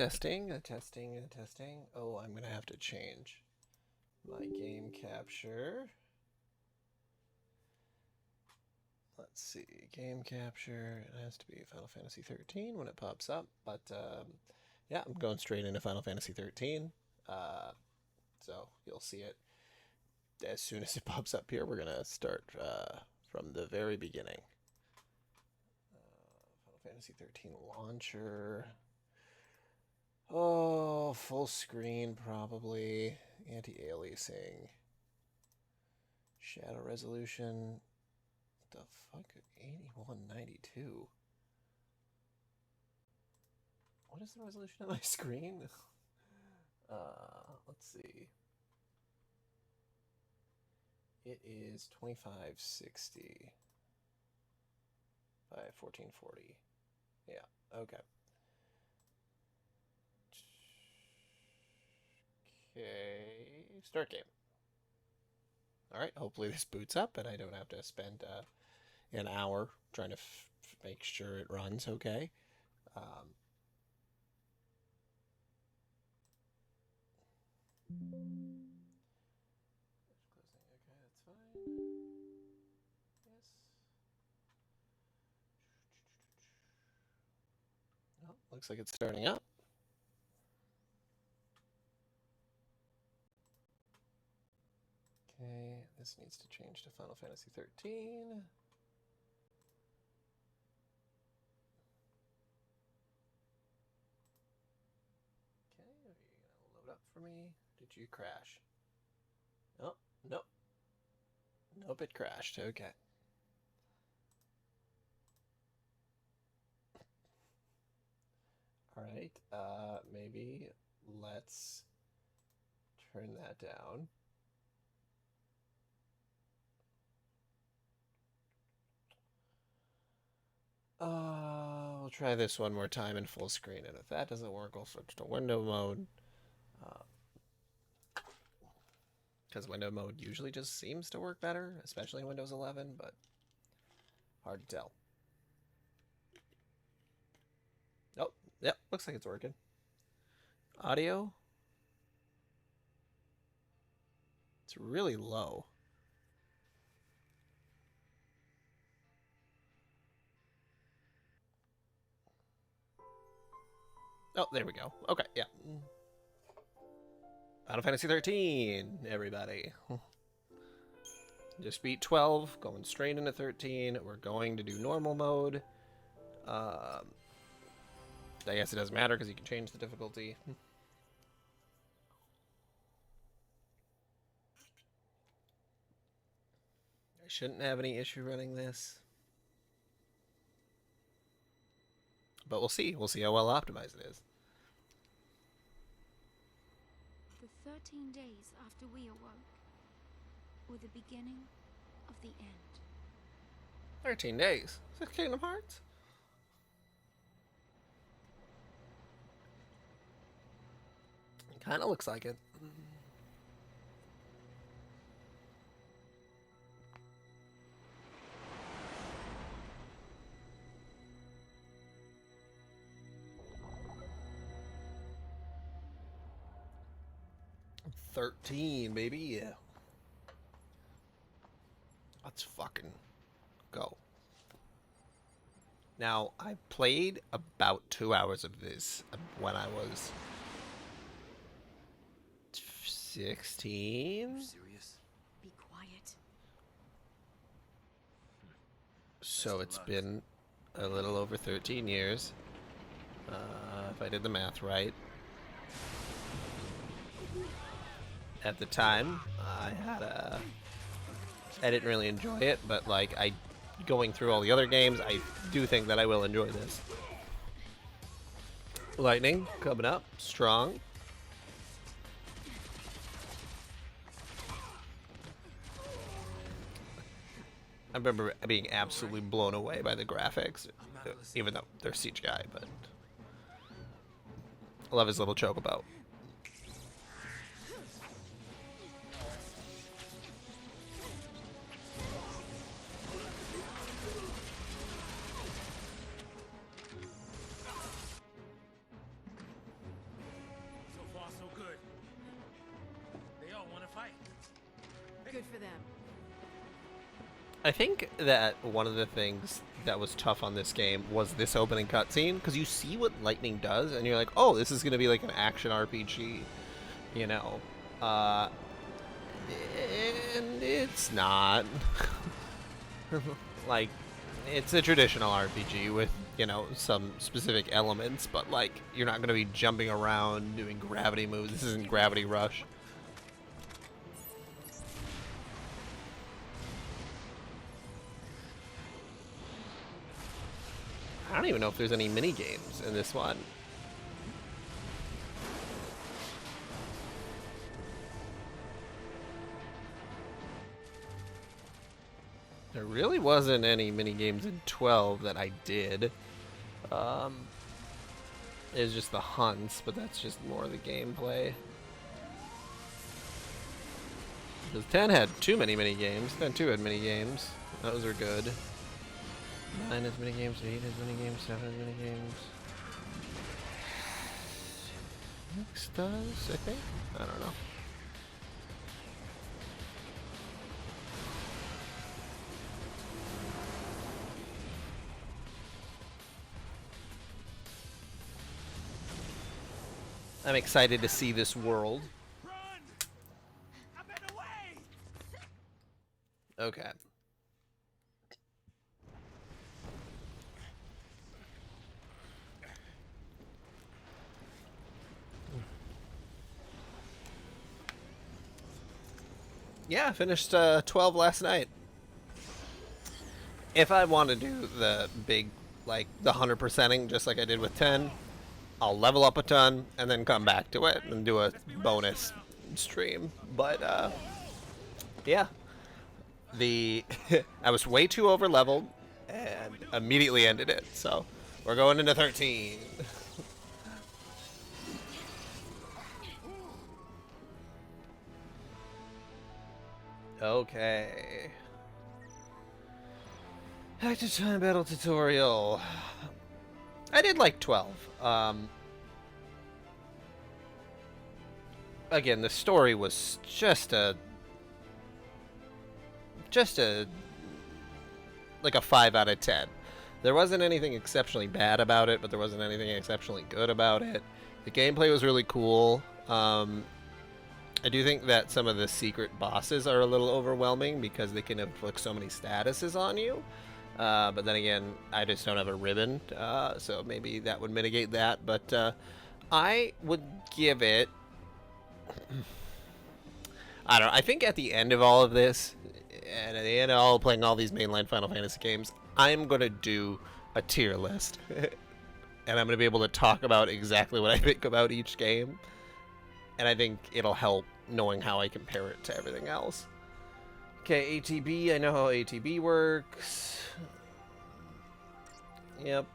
Testing. Oh, I'm gonna have to change my game capture. Let's see, game capture. It has to be Final Fantasy 13 when it pops up, but yeah, I'm going straight into Final Fantasy 13. So you'll see it as soon as it pops up here. We're gonna start from the very beginning. Final Fantasy 13 launcher. Oh, full screen probably. Anti-aliasing. Shadow resolution. What the fuck? 8192. What is the resolution of my screen? Let's see. It is 2560 by 1440. Yeah, okay. Okay, start game. Alright, hopefully this boots up and I don't have to spend an hour trying to make sure it runs okay. Closing, okay, that's fine. Yes. Oh, looks like it's starting up. Okay, this needs to change to Final Fantasy 13. Okay, are you gonna load up for me? Did you crash? Oh, nope. Nope, it crashed. Okay. Alright, maybe let's turn that down. We'll try this one more time in full screen, and if that doesn't work, we'll switch to window mode. Because window mode usually just seems to work better, especially in Windows 11, but hard to tell. Oh, yep, looks like it's working. Audio. It's really low. Oh, there we go. Okay, yeah. Final Fantasy 13, everybody. Just beat 12, going straight into 13. We're going to do normal mode. I guess it doesn't matter because you can change the difficulty. I shouldn't have any issue running this. But we'll see. We'll see how well optimized it is. The 13 days after we awoke were the beginning of the end. 13 days. Is that Kingdom Hearts? It kind of looks like it. $13, baby. Yeah. Let's fucking go. Now, I played about 2 hours of this when I was 16. Serious? Be quiet. So it's been a little over 13 years. If I did the math right. At the time, I didn't really enjoy it, but like going through all the other games, I do think that I will enjoy this. Lightning coming up, strong. I remember being absolutely blown away by the graphics, even though they're CGI, but I love his little chocobo. want to fight. Good for them. I think that one of the things that was tough on this game was this opening cutscene, because you see what lightning does, and you're like, oh, this is going to be like an action RPG, you know. And it's not. Like, it's a traditional RPG with, you know, some specific elements, but, like, you're not going to be jumping around doing gravity moves. This isn't Gravity Rush. I don't even know if there's any mini games in this one. There really wasn't any mini games in 12 that I did. It was just the hunts, but that's just more of the gameplay. Because 10 had too many mini games. 10 2 had mini games. Those are good. 9 has mini games. 8 has mini games. 7 has mini games. 6 does, I think. I don't know. I'm excited to see this world. Run! I've been away! Okay. Yeah, I finished 12 last night. If I want to do the big, like, the 100%ing, just like I did with 10, I'll level up a ton and then come back to it and do a bonus stream. But, yeah. I was way too over leveled and immediately ended it. So, we're going into 13. Okay. Active time battle tutorial. I did like 12. Again, the story was just a like a 5 out of 10. There wasn't anything exceptionally bad about it, but there wasn't anything exceptionally good about it. The gameplay was really cool. I do think that some of the secret bosses are a little overwhelming because they can inflict so many statuses on you. But then again, I just don't have a ribbon, so maybe that would mitigate that. But I would give it... I don't know. I think at the end of all of this, and at the end of all playing all these mainline Final Fantasy games, I'm going to do a tier list. And I'm going to be able to talk about exactly what I think about each game. And I think it'll help knowing how I compare it to everything else. Okay, ATB. I know how ATB works. Yep.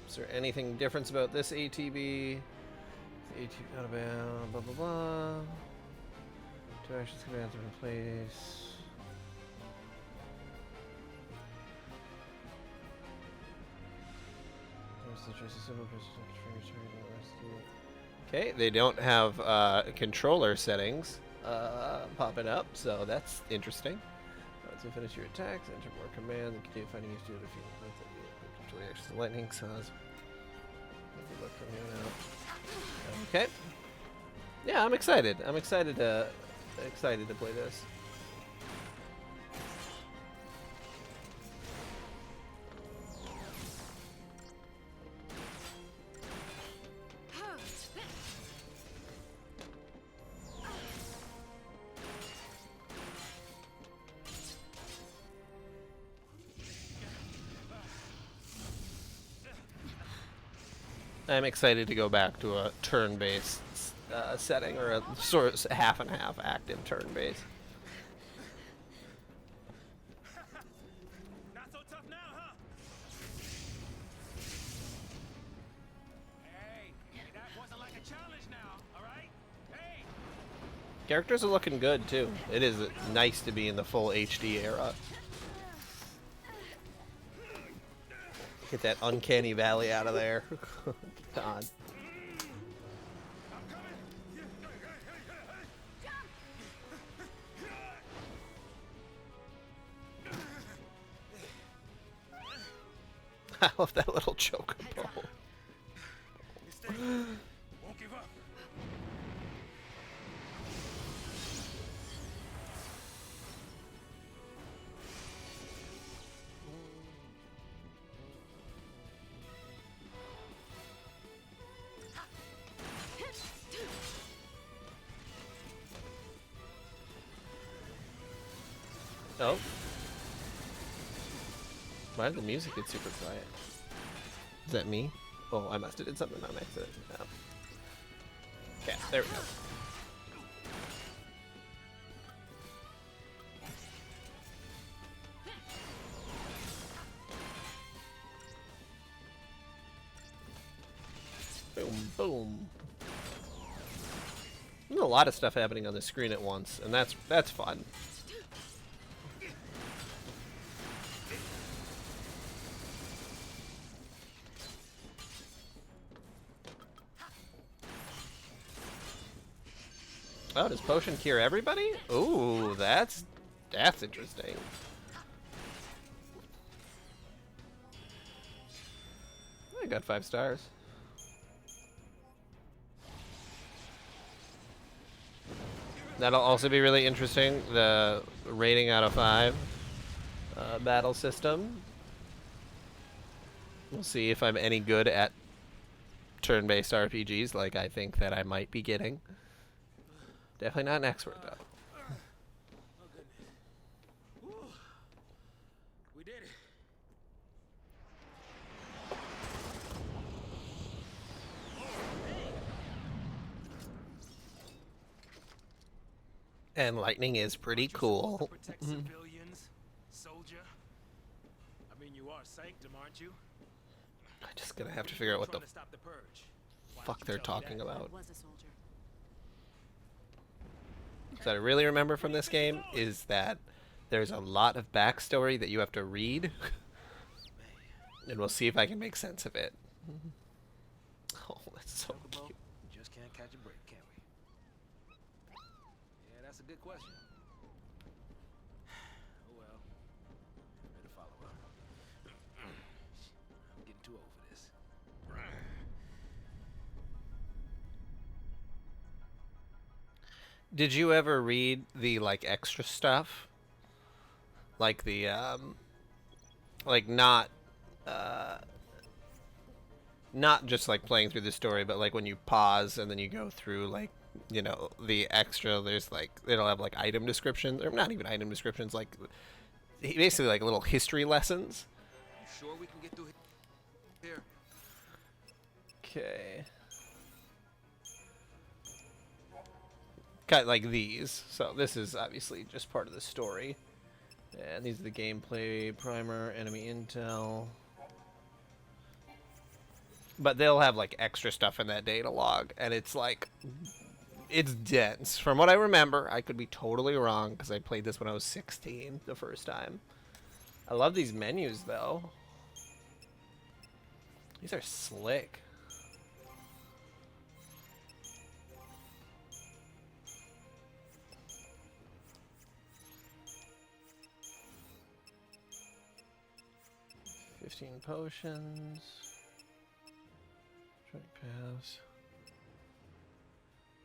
Is there anything different about this ATB? ATB out of bound, blah, blah, blah. 2 actions commands are in place. Okay, they don't have controller settings popping up, so that's interesting. To finish your attacks, enter more commands, and continue fighting each to defeat the actions of lightning. So that's look from here now. Okay. Yeah, I'm excited. I'm excited to play this. I'm excited to go back to a turn-based setting, or a sort of half and half active turn-based. Not so tough now, huh? Hey, that wasn't like a challenge now, all right? Hey! Characters are looking good too. It is nice to be in the full HD era. Get that uncanny valley out of there. God. I love that little chocobo. You stay. Won't give up. Oh. Why did the music get super quiet? Is that me? Oh, I must have did something on accident. No. Okay, there we go. Boom, boom. There's a lot of stuff happening on the screen at once, and that's fun. Oh, does potion cure everybody? Ooh, that's interesting. I got 5 stars. That'll also be really interesting. The rating out of 5 battle system. We'll see if I'm any good at turn-based RPGs, like I think that I might be getting. Definitely not an expert though. Oh goodness. Whew. We did it. And lightning is pretty cool. Protect civilians, soldier. I mean, you are sanctum, aren't you? I'm just gonna have to figure out what the Trying to stop the purge. Why fuck don't you they're tell me talking that? about. Was a soldier. What I really remember from this game is that there's a lot of backstory that you have to read. And we'll see if I can make sense of it. Oh, that's so Chocobo, cute. just can't catch a break, can we? Yeah, that's a good question. Oh well. Better follow up. I'm getting too old for this. Did you ever read the like extra stuff? Like the like not just like playing through the story, but like when you pause and then you go through like, you know, the extra, there's like it'll have like item descriptions, or not even item descriptions, like basically like little history lessons. You sure we can get through here? Okay. Got like these. So this is obviously just part of the story. And these are the gameplay primer, enemy intel. But they'll have like extra stuff in that data log, and it's like it's dense. From what I remember, I could be totally wrong because I played this when I was 16 the first time. I love these menus though. These are slick. Potions. Track paths.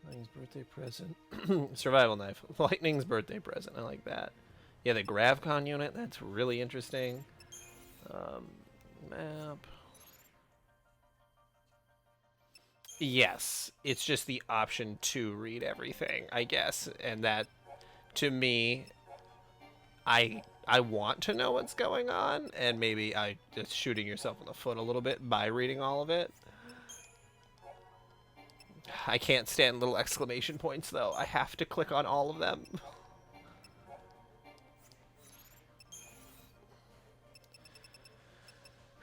Lightning's birthday present. Survival knife. Lightning's birthday present. I like that. Yeah, the Gravcon unit. That's really interesting. Map. Yes, it's just the option to read everything, I guess, and that, to me, I want to know what's going on, and maybe I just shooting yourself in the foot a little bit by reading all of it. I can't stand little exclamation points, though. I have to click on all of them.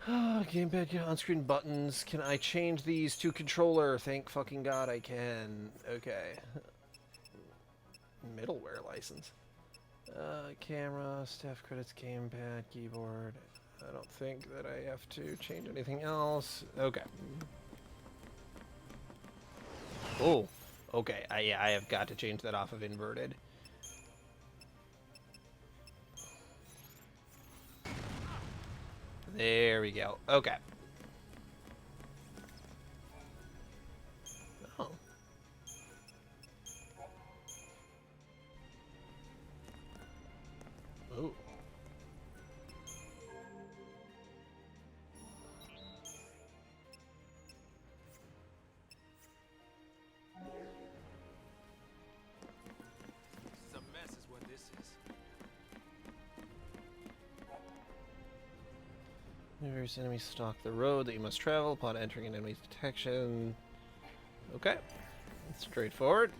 Gamepad on-screen buttons. Can I change these to controller? Thank fucking God I can. Okay. Middleware license. Camera, staff credits, gamepad, keyboard. I don't think that I have to change anything else. Okay. Oh, okay. Yeah, I have got to change that off of inverted. There we go. Okay. Oh. Ooh. It's a mess is what this is. Various enemies stalk the road that you must travel upon entering an enemy's detection. Okay. Straightforward.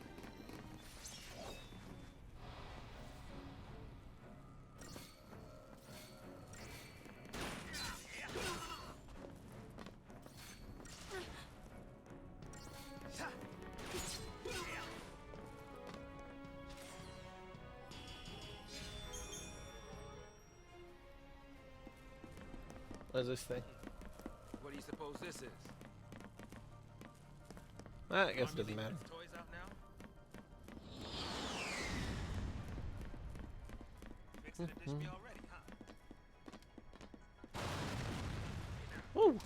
What is this thing? What do you suppose this is? Ah, I guess it Army doesn't leaving matter. its toys out now? Fixing to dish me already, huh? Woo!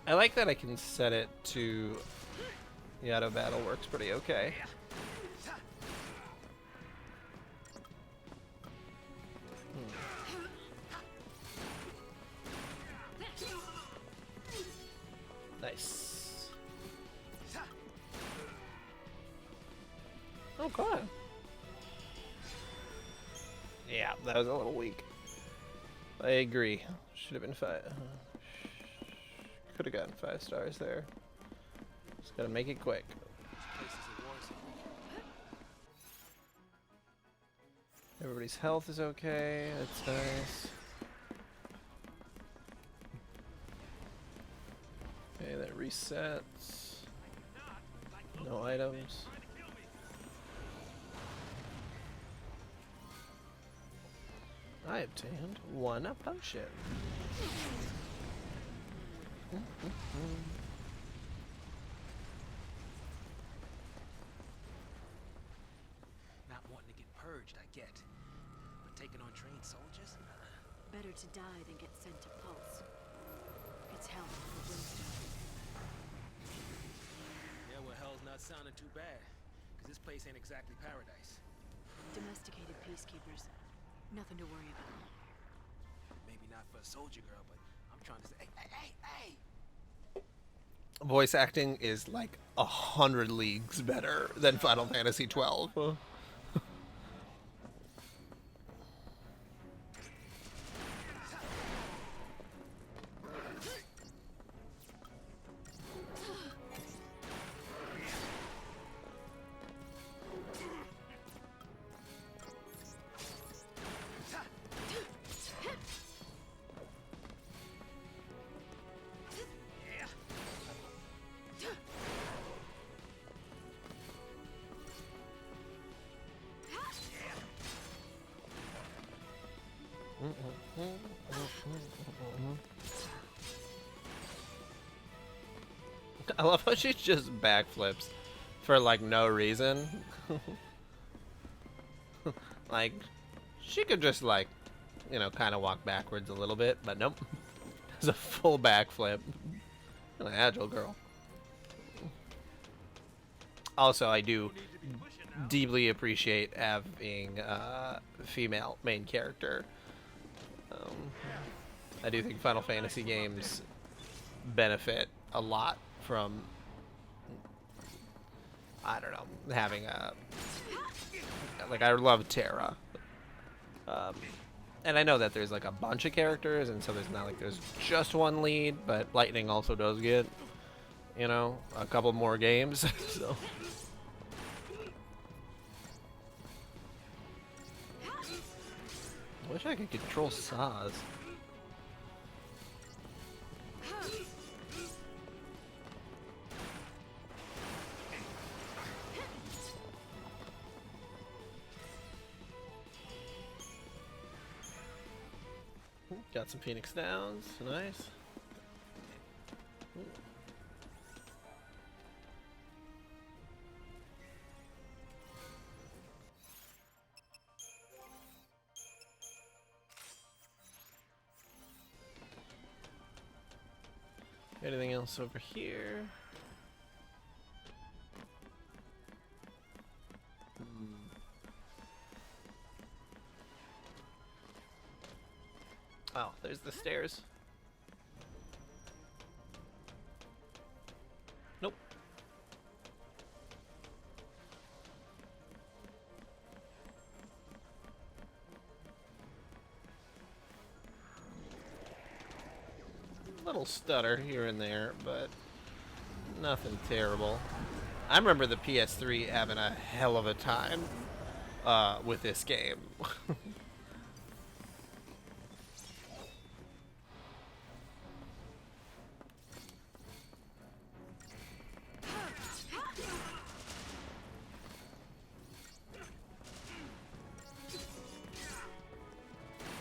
I like that I can set it to the auto battle works pretty okay. Nice. Oh god. Yeah, that was a little weak. I agree. Should have been 5. Could have gotten 5 stars there. Just gotta make it quick. This is a war zone. Everybody's health is okay. That's nice. Okay, that resets. No items. I obtained 1 potion. Not wanting to get purged, I get. But taking on trained soldiers? Better to die than get sent to Pulse. It's hell for Brimstone. Yeah, well, hell's not sounding too bad. Because this place ain't exactly paradise. Domesticated peacekeepers. Nothing to worry about. Maybe not for a soldier girl, but I'm trying to say, hey! Voice acting is like 100 leagues better than Final Fantasy XII. I love how she just backflips for like no reason. Like, she could just like, you know, kind of walk backwards a little bit, but nope. It's a full backflip. An agile girl. Also, I do deeply appreciate having a female main character. I do think Final Fantasy games benefit a lot from, I don't know, having a, like, I love Terra. And I know that there's like a bunch of characters, and so there's not like there's just one lead, but Lightning also does get, you know, a couple more games. So. I wish I could control saws. Got some Phoenix Downs, nice. Ooh. Anything else over here? Oh, there's the stairs. Nope. Little stutter here and there, but nothing terrible. I remember the PS3 having a hell of a time with this game.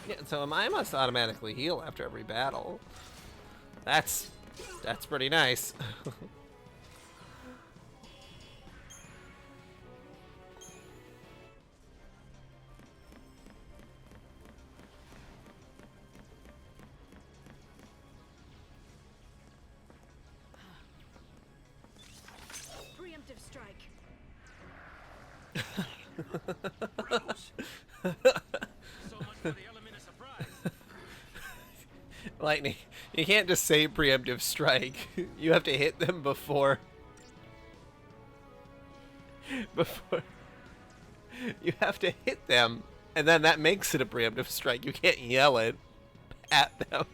Yeah, so I must automatically heal after every battle. That's pretty nice. Preemptive strike. So much for the element of surprise. Lightning, you can't just say preemptive strike. You have to hit them before. You have to hit them, and then that makes it a preemptive strike. You can't yell it at them.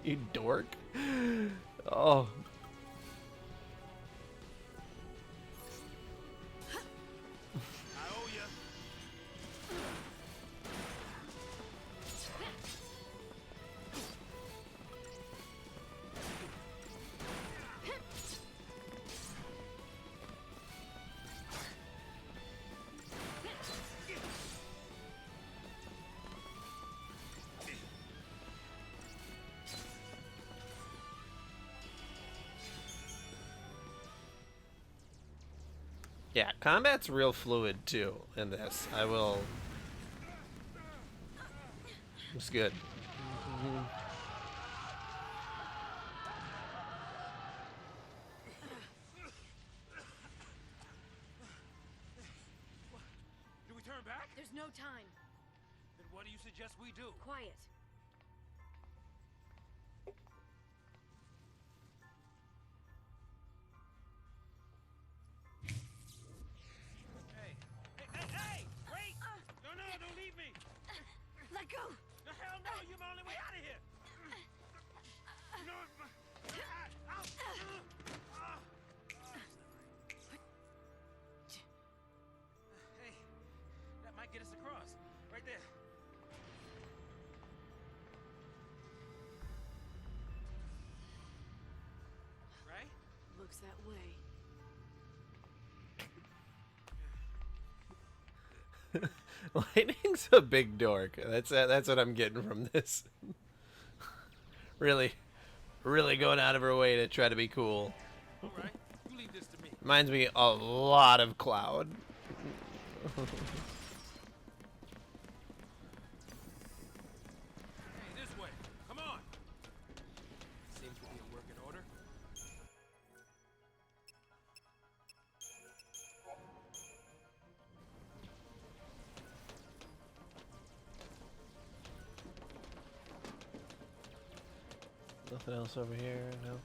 You dork. Oh. I owe ya. Yeah, combat's real fluid too in this. I will. It's good. Do we turn back? There's no time. Then what do you suggest we do? Quiet. Hey! Wait! No, don't leave me! Let go. The hell no! You're my only way out of here! No, Hey, that might get us across. Right there. Right? Looks that way. Lightning's a big dork. That's what I'm getting from this. Really going out of her way to try to be cool. All right, you leave this to me. Reminds me a lot of Cloud. Hey, this way. Come on. Seems to be a working order. Nothing else over here, no.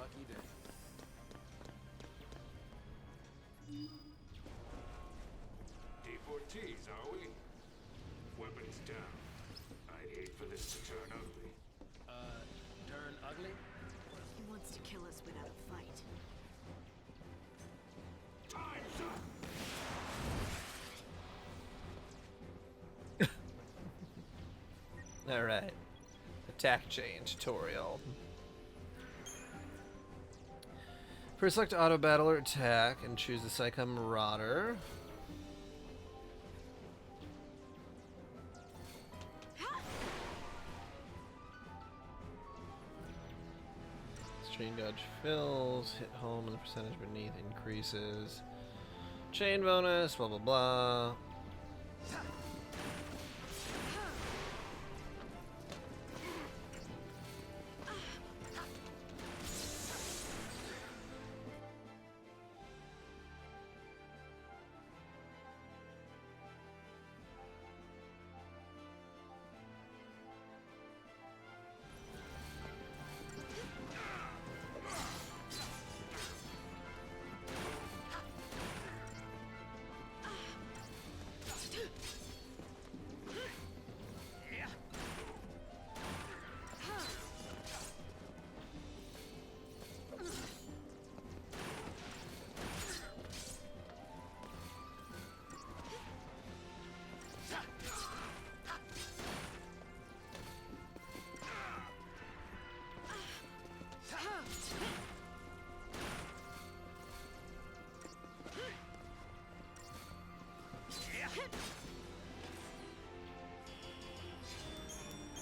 lucky day. Deportees, are we? Weapons down. I'd hate for this to turn ugly. Turn ugly? He wants to kill us without a fight. Time's up! Alright. Attack chain tutorial. First select auto battle or attack and choose the Psycho Marauder. Chain dodge fills, hit home and the percentage beneath increases. Chain bonus, blah blah blah.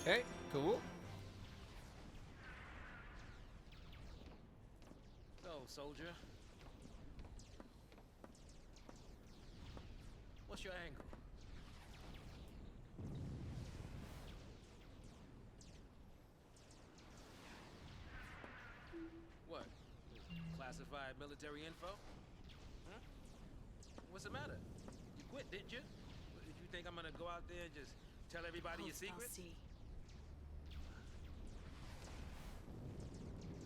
Okay, cool. So, soldier. What's your angle? What? Classified military info? Huh? What's the matter? You quit, didn't you? Did you think I'm gonna go out there and just tell everybody your secrets? See.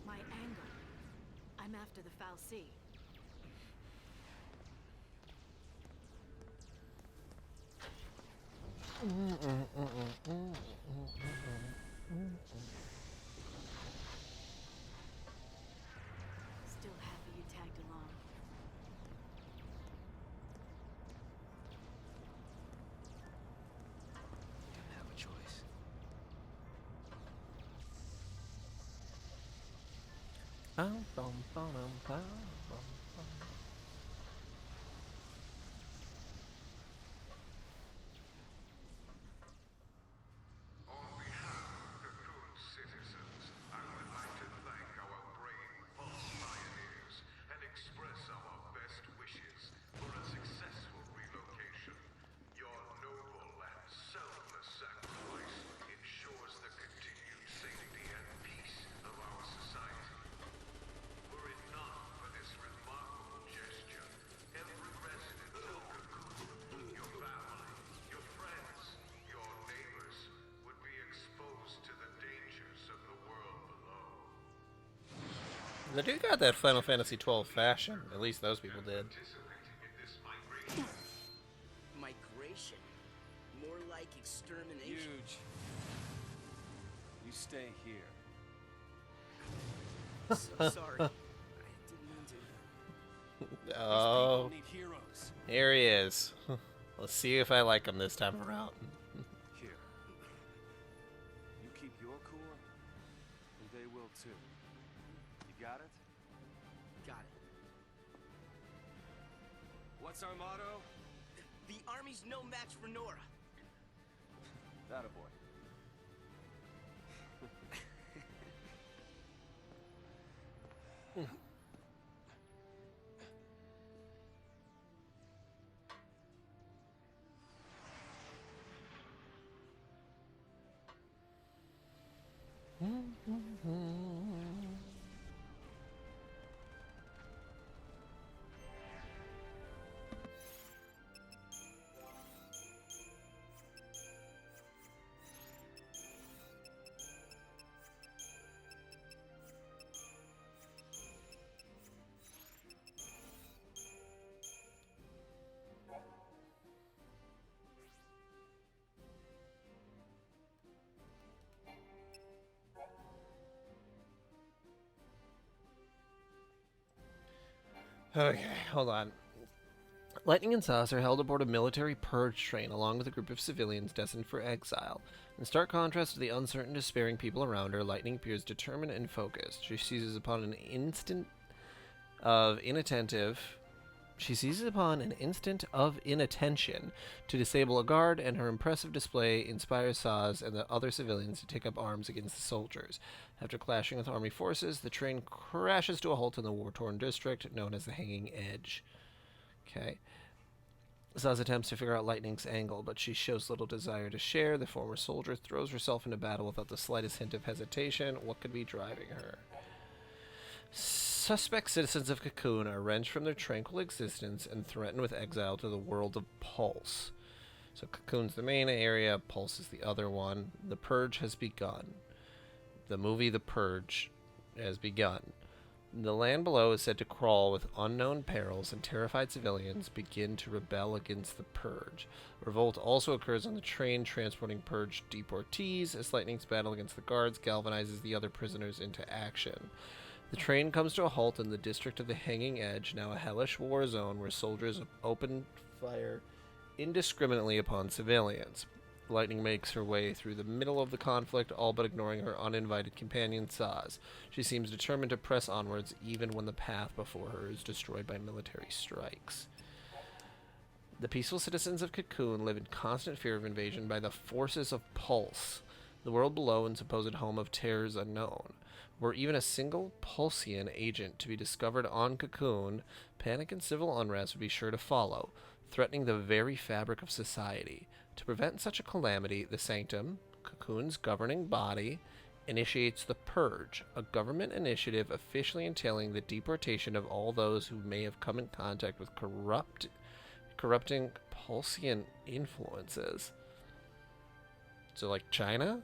My angle. I'm after the Foul Sea. Still happy you tagged along. Didn't have a choice. On behalf of Cocoon citizens, I would like to thank our brave false pioneers and express our best wishes for a successful relocation. Your noble and selfless sacrifice ensures the continued safety and peace of our society. Were it not for this remarkable gesture, every resident of Cocoon, your family, your friends, your neighbors, would be exposed to the dangers of the world below. They do got that Final Fantasy XII fashion. At least those people did. Participating in this migration. Migration? More like extermination. Huge. You stay here. So sorry. I didn't mean to. Oh, People need heroes. here he is. Let's see if I like him this time around. Here. You keep your cool, and they will too. You got it? Got it. What's our motto? The army's no match for Nora. That a boy. Okay, hold on. Lightning and Sauce are held aboard a military purge train along with a group of civilians destined for exile. In stark contrast to the uncertain, despairing people around her, Lightning appears determined and focused. She seizes upon an instant of inattention to disable a guard, and her impressive display inspires Saz and the other civilians to take up arms against the soldiers. After clashing with army forces, the train crashes to a halt in the war-torn district known as the Hanging Edge. Okay. Saz attempts to figure out Lightning's angle, but she shows little desire to share. The former soldier throws herself into battle without the slightest hint of hesitation. What could be driving her? Suspect citizens of Cocoon are wrenched from their tranquil existence and threatened with exile to the world of Pulse. So Cocoon's the main area, Pulse is the other one. The Purge has begun. The movie The Purge has begun. The land below is said to crawl with unknown perils, and terrified civilians begin to rebel against the Purge. Revolt also occurs on the train transporting Purge deportees, as Lightning's battle against the guards galvanizes the other prisoners into action. The train comes to a halt in the district of the Hanging Edge, now a hellish war zone where soldiers open fire indiscriminately upon civilians. Lightning makes her way through the middle of the conflict, all but ignoring her uninvited companion, Saz. She seems determined to press onwards, even when the path before her is destroyed by military strikes. The peaceful citizens of Cocoon live in constant fear of invasion by the forces of Pulse, the world below and supposed home of terrors unknown. Were even a single Pulsian agent to be discovered on Cocoon, panic and civil unrest would be sure to follow, threatening the very fabric of society. To prevent such a calamity, the Sanctum, Cocoon's governing body, initiates the Purge, a government initiative officially entailing the deportation of all those who may have come in contact with corrupting Pulsian influences. So, like China?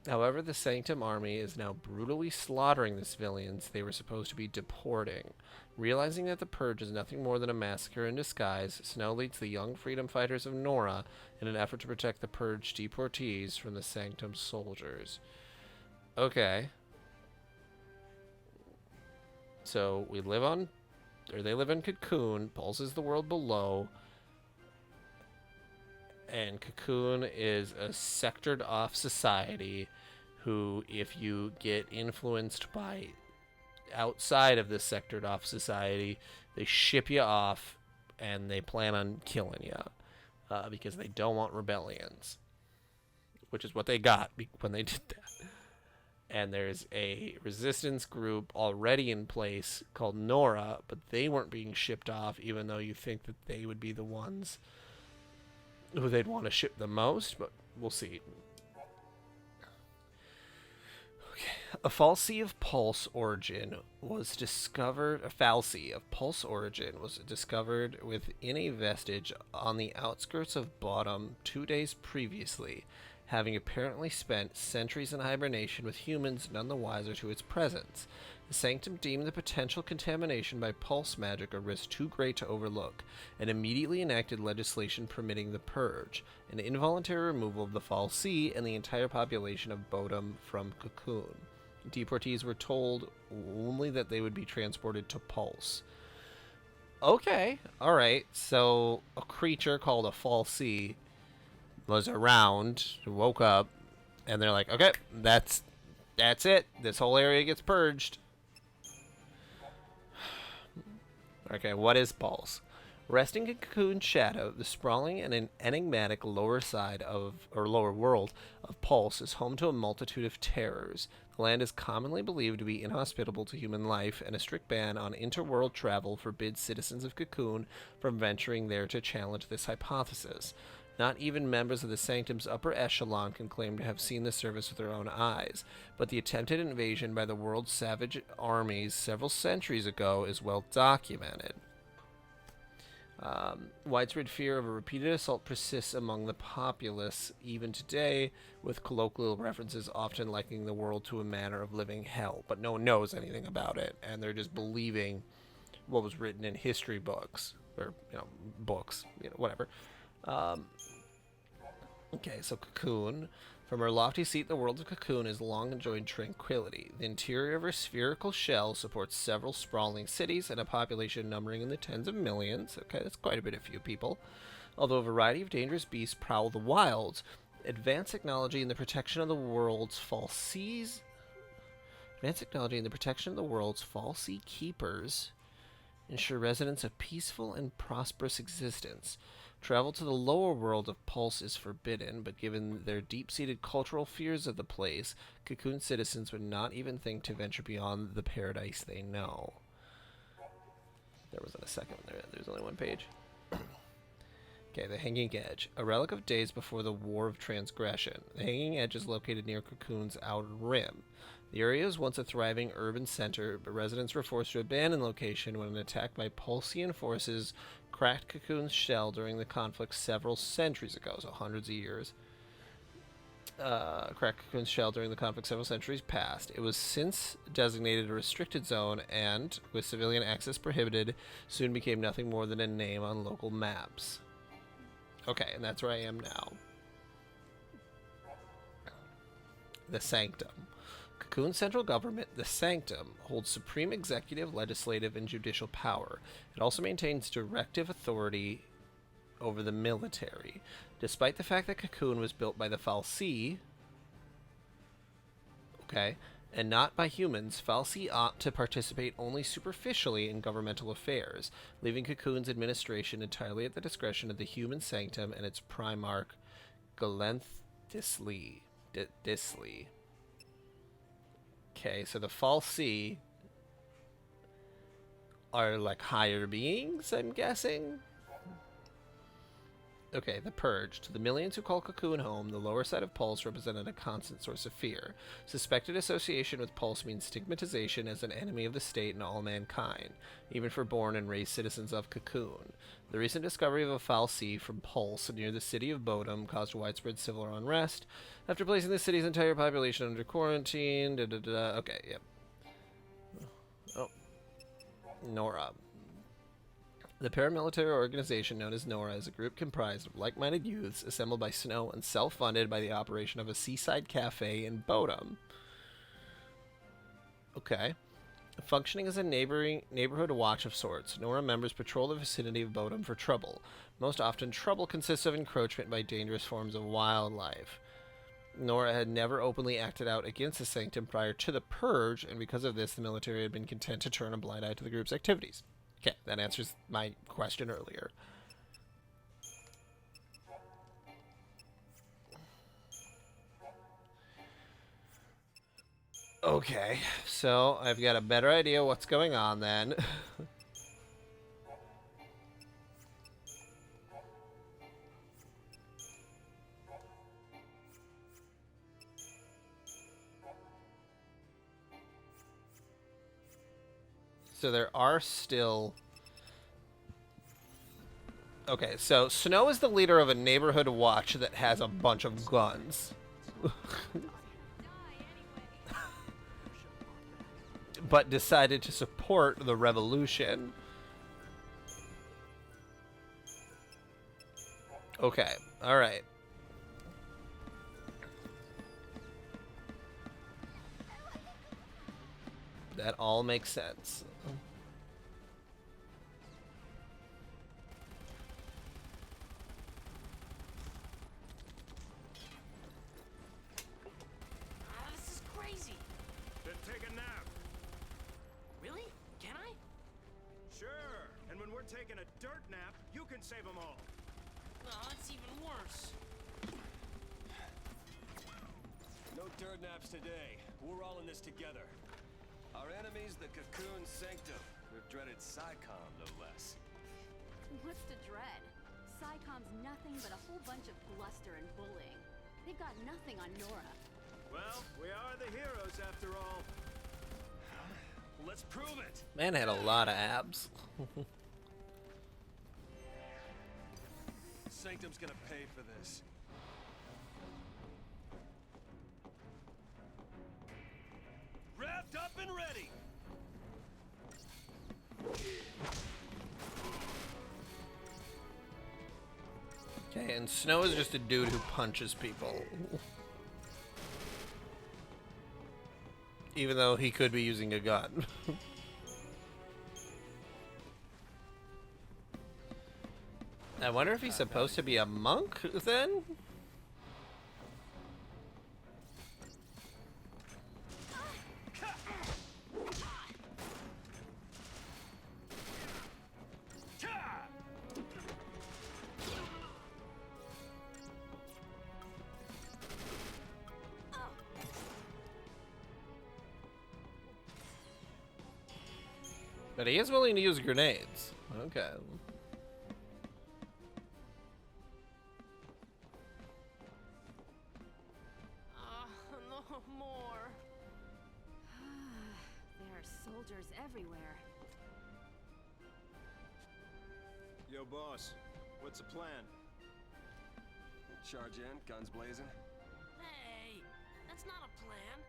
However, the Sanctum army is now brutally slaughtering the civilians they were supposed to be deporting. Realizing that the Purge is nothing more than a massacre in disguise, Snow leads the young freedom fighters of Nora in an effort to protect the Purge deportees from the Sanctum soldiers. Okay. So, they live in Cocoon, Pulse is the world below, and Cocoon is a sectored off society who, if you get influenced by outside of this sectored off society, they ship you off and they plan on killing you because they don't want rebellions, which is what they got when they did that. And there's a resistance group already in place called Nora, but they weren't being shipped off, even though you think that they would be the ones who they'd want to ship the most, but we'll see. A fallacy of Pulse origin was discovered. A fallacy of Pulse origin was discovered within a vestige on the outskirts of Bottom 2 days previously, having apparently spent centuries in hibernation with humans none the wiser to its presence. The Sanctum deemed the potential contamination by pulse magic a risk too great to overlook, and immediately enacted legislation permitting the Purge, an involuntary removal of the fal'Cie and the entire population of Bodom from Cocoon. Deportees were told only that they would be transported to Pulse. Okay, alright, so a creature called a fal'Cie was around, woke up, and they're like, okay, that's it. This whole area gets purged. Okay, what is Pulse? Resting in Cocoon's shadow, the sprawling and enigmatic lower world of Pulse is home to a multitude of terrors. The land is commonly believed to be inhospitable to human life, and a strict ban on interworld travel forbids citizens of Cocoon from venturing there to challenge this hypothesis. Not even members of the Sanctum's upper echelon can claim to have seen the service with their own eyes, but the attempted invasion by the world's savage armies several centuries ago is well documented. Widespread fear of a repeated assault persists among the populace even today, with colloquial references often likening the world to a manner of living hell, but no one knows anything about it, and they're just believing what was written in history books, or, books, whatever. Okay, so Cocoon. From her lofty seat, the world of Cocoon has long enjoyed tranquility. The interior of her spherical shell supports several sprawling cities and a population numbering in the tens of millions. Okay, that's quite a bit of few people. Although a variety of dangerous beasts prowl the wilds, advanced technology in the protection of the world's false seas. Advanced technology in the protection of the world's false keepers ensure residents a peaceful and prosperous existence. Travel to the lower world of Pulse is forbidden, but given their deep-seated cultural fears of the place, Cocoon citizens would not even think to venture beyond the paradise they know. There wasn't a second one there. There's only one page. Okay, the Hanging Edge. A relic of days before the War of Transgression. The Hanging Edge is located near Cocoon's outer rim. The area was once a thriving urban center, but residents were forced to abandon the location when an attack by Pulsian forces cracked Cocoon's shell during the conflict several centuries ago, so hundreds of years. Cracked Cocoon's shell during the conflict several centuries past. It was since designated a restricted zone and, with civilian access prohibited, soon became nothing more than a name on local maps. Okay, and that's where I am now. The Sanctum. Cocoon's central government, the Sanctum, holds supreme executive, legislative, and judicial power. It also maintains directive authority over the military. Despite the fact that Cocoon was built by the Fal'Cie, okay, and not by humans, Fal'Cie ought to participate only superficially in governmental affairs, leaving Cocoon's administration entirely at the discretion of the human Sanctum and its Primarch, Galenth Disley. Okay, so the Fal'Cie are like higher beings, I'm guessing? Okay, the Purge. To the millions who call Cocoon home, the lower side of Pulse represented a constant source of fear. Suspected association with Pulse means stigmatization as an enemy of the state and all mankind, even for born and raised citizens of Cocoon. The recent discovery of a Fal'Cie from Pulse near the city of Bodum caused widespread civil unrest. After placing the city's entire population under quarantine, Okay, yep. Oh. Nora. The paramilitary organization known as Nora is a group comprised of like-minded youths assembled by Snow and self-funded by the operation of a seaside cafe in Bodum. Okay. Functioning as a neighborhood watch of sorts, Nora members patrol the vicinity of Bodum for trouble. Most often, trouble consists of encroachment by dangerous forms of wildlife. Nora had never openly acted out against the Sanctum prior to the Purge, and because of this, the military had been content to turn a blind eye to the group's activities. Okay, that answers my question earlier. Okay, so I've got a better idea what's going on then. So there are still... Okay, so Snow is the leader of a neighborhood watch that has a bunch of guns. But decided to support the revolution. Okay, alright. That all makes sense. This is crazy. Then take a nap. Really? Can I? Sure. And when we're taking a dirt nap, you can save them all. No, that's even worse. No dirt naps today. We're all in this together. Our enemy's the Cocoon Sanctum. We've dreaded PSICOM, no less. What's to dread? PSICOM's nothing but a whole bunch of bluster and bullying. They've got nothing on Nora. Well, we are the heroes after all. Let's prove it. Man had a lot of abs. Sanctum's gonna pay for this. Wrapped up and ready. Okay, and Snow is just a dude who punches people. Even though he could be using a gun. I wonder if he's supposed to be a monk, then? But he is willing to use grenades. Okay. No more. There are soldiers everywhere. Yo, boss. What's the plan? Charge in, guns blazing. Hey, that's not a plan.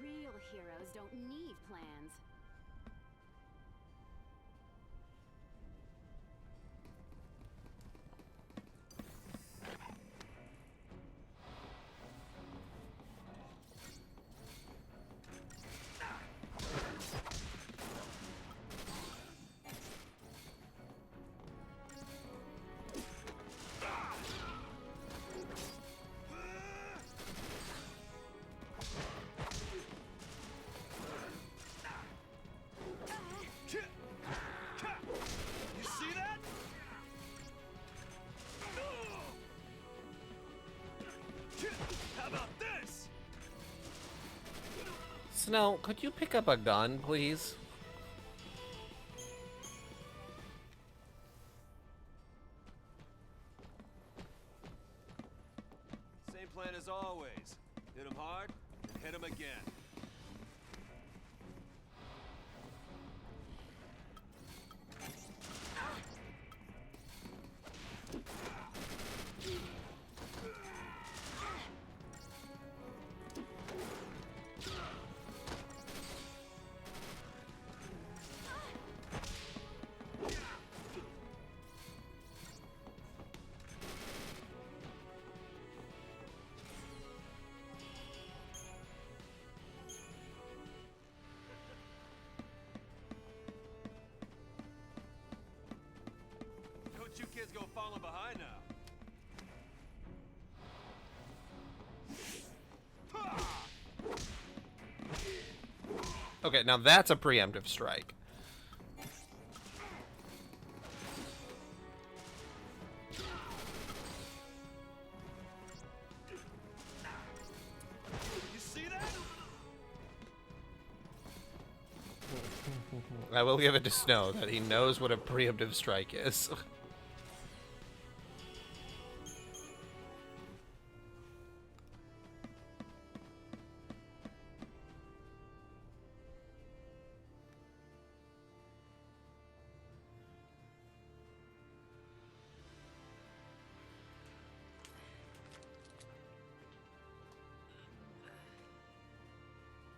Real heroes don't need plans. You see that? How about this? Snow, could you pick up a gun, please? Same plan as always. Hit him hard, and hit him again. Don't you kids go falling behind now. Okay, now that's a preemptive strike. You see that? I will give it to Snow that he knows what a preemptive strike is.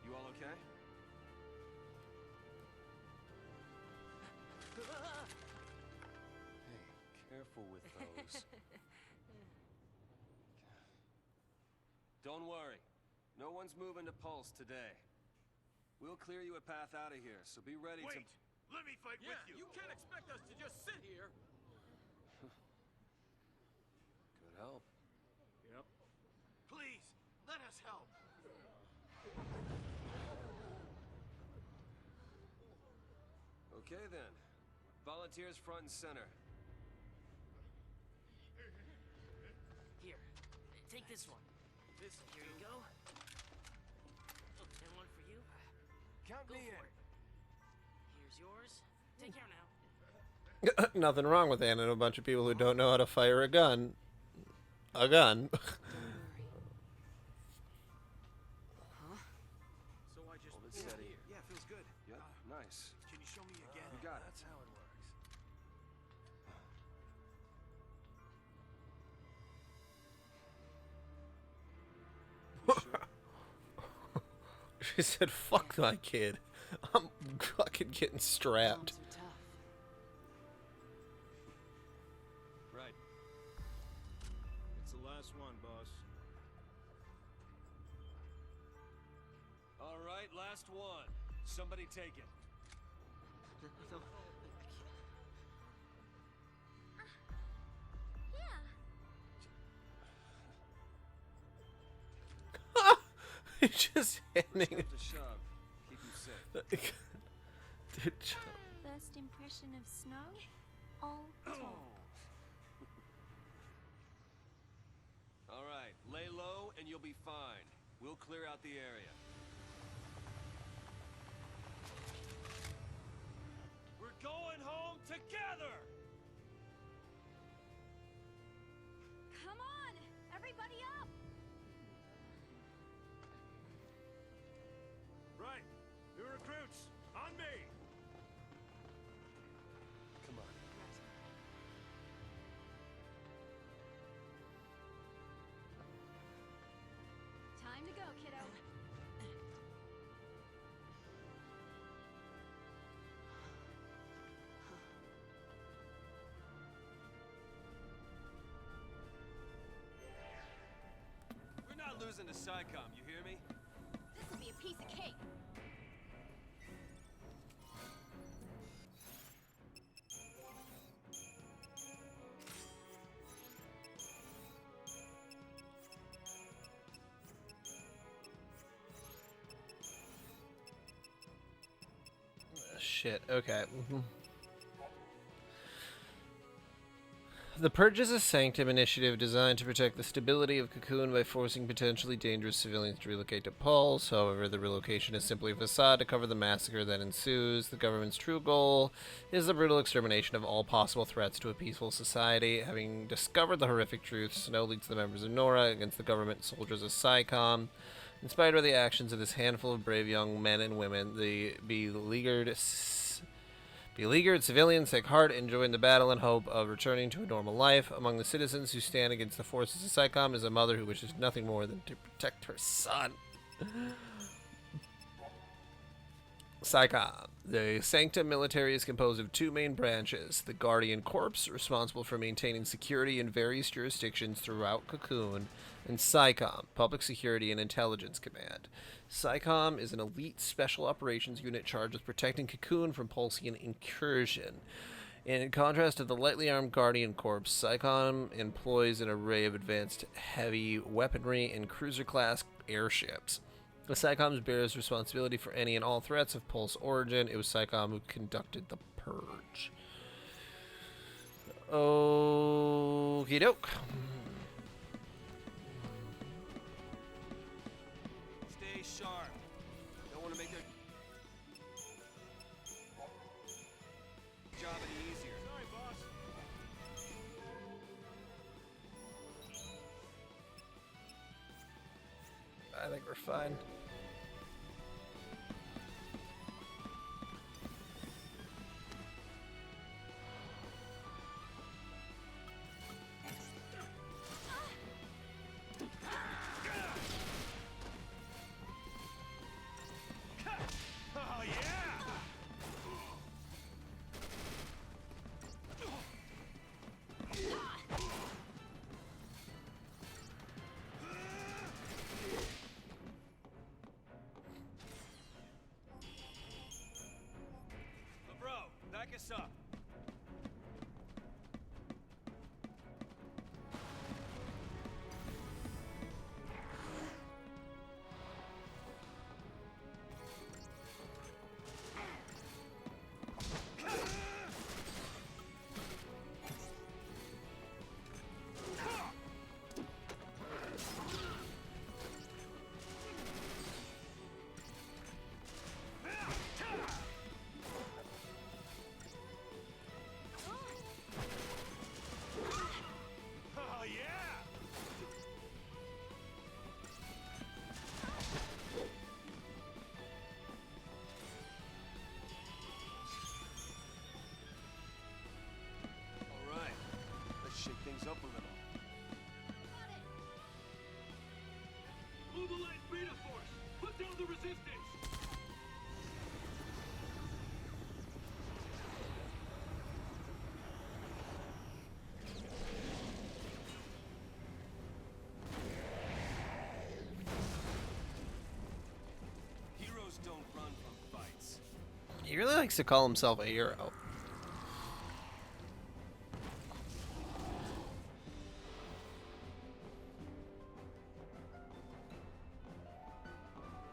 You all okay? Hey, careful with those. Don't worry. No one's moving to Pulse today. We'll clear you a path out of here, so be ready to... Let me fight Yeah, you can't expect us to just sit here. Could help. Yep. Please, let us help. Okay then. Volunteers front and center. Here, take this one. Here you go. And one for you. Count Go me for in. it. Here's yours. Take care now. Nothing wrong with handing a bunch of people who don't know how to fire a gun. A gun. So I just Hold it steady. here. Yeah, feels good. Yep, nice. Can you show me again? You got it. That's how it works. She said, fuck my kid. I'm fucking getting strapped. Bombs are tough. Right. It's the last one, boss. All right, last one. Somebody take it. No, He's just handing Push comes to shove. Keep you safe. it. Dude, First impression of snow? All talk. All right, lay low and you'll be fine. We'll clear out the area. We're going home together! Come on! Everybody up! Right. New recruits, on me! Come on. Time to go, kiddo. We're not losing to SciComm, you hear me? This will be a piece of cake. shit. Okay. The Purge is a Sanctum initiative designed to protect the stability of Cocoon by forcing potentially dangerous civilians to relocate to Pulse. However, the relocation is simply a facade to cover the massacre that ensues. The government's true goal is the brutal extermination of all possible threats to a peaceful society. Having discovered the horrific truth, Snow leads the members of Nora against the government soldiers of SciComm. Inspired by the actions of this handful of brave young men and women, the beleaguered civilians take heart and join the battle in hope of returning to a normal life. Among the citizens who stand against the forces of SciComm is a mother who wishes nothing more than to protect her son. SciComm. The Sanctum military is composed of two main branches. The Guardian Corps, responsible for maintaining security in various jurisdictions throughout Cocoon, and SciComm, Public Security and Intelligence Command. SciComm is an elite special operations unit charged with protecting Cocoon from Pulsian incursion. In contrast to the lightly armed Guardian Corps, SciComm employs an array of advanced heavy weaponry and cruiser-class airships. The SciComm bears responsibility for any and all threats of Pulse origin. It was SciComm who conducted the Purge. Okie doke. Stay sharp. Don't want to make their job any easier. Sorry, boss. I think we're fine. Oh, yeah! Bro, back us up. Oh, yeah! All right, let's shake things up a little. Mobilize Beta Force! Put down the resistance! Heroes don't He really likes to call himself a hero.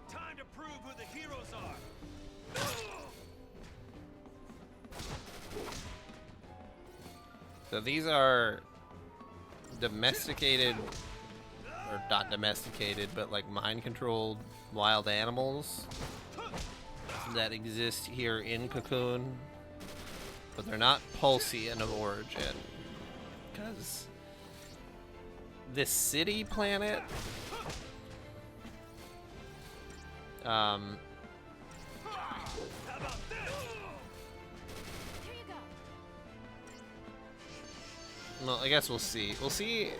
Time to prove who the heroes are. So these are domesticated, or not domesticated, but like mind-controlled wild animals that exist here in Cocoon, but they're not Pulsian of origin, because this city planet, How about this? Here you go. well, I guess we'll see. We'll see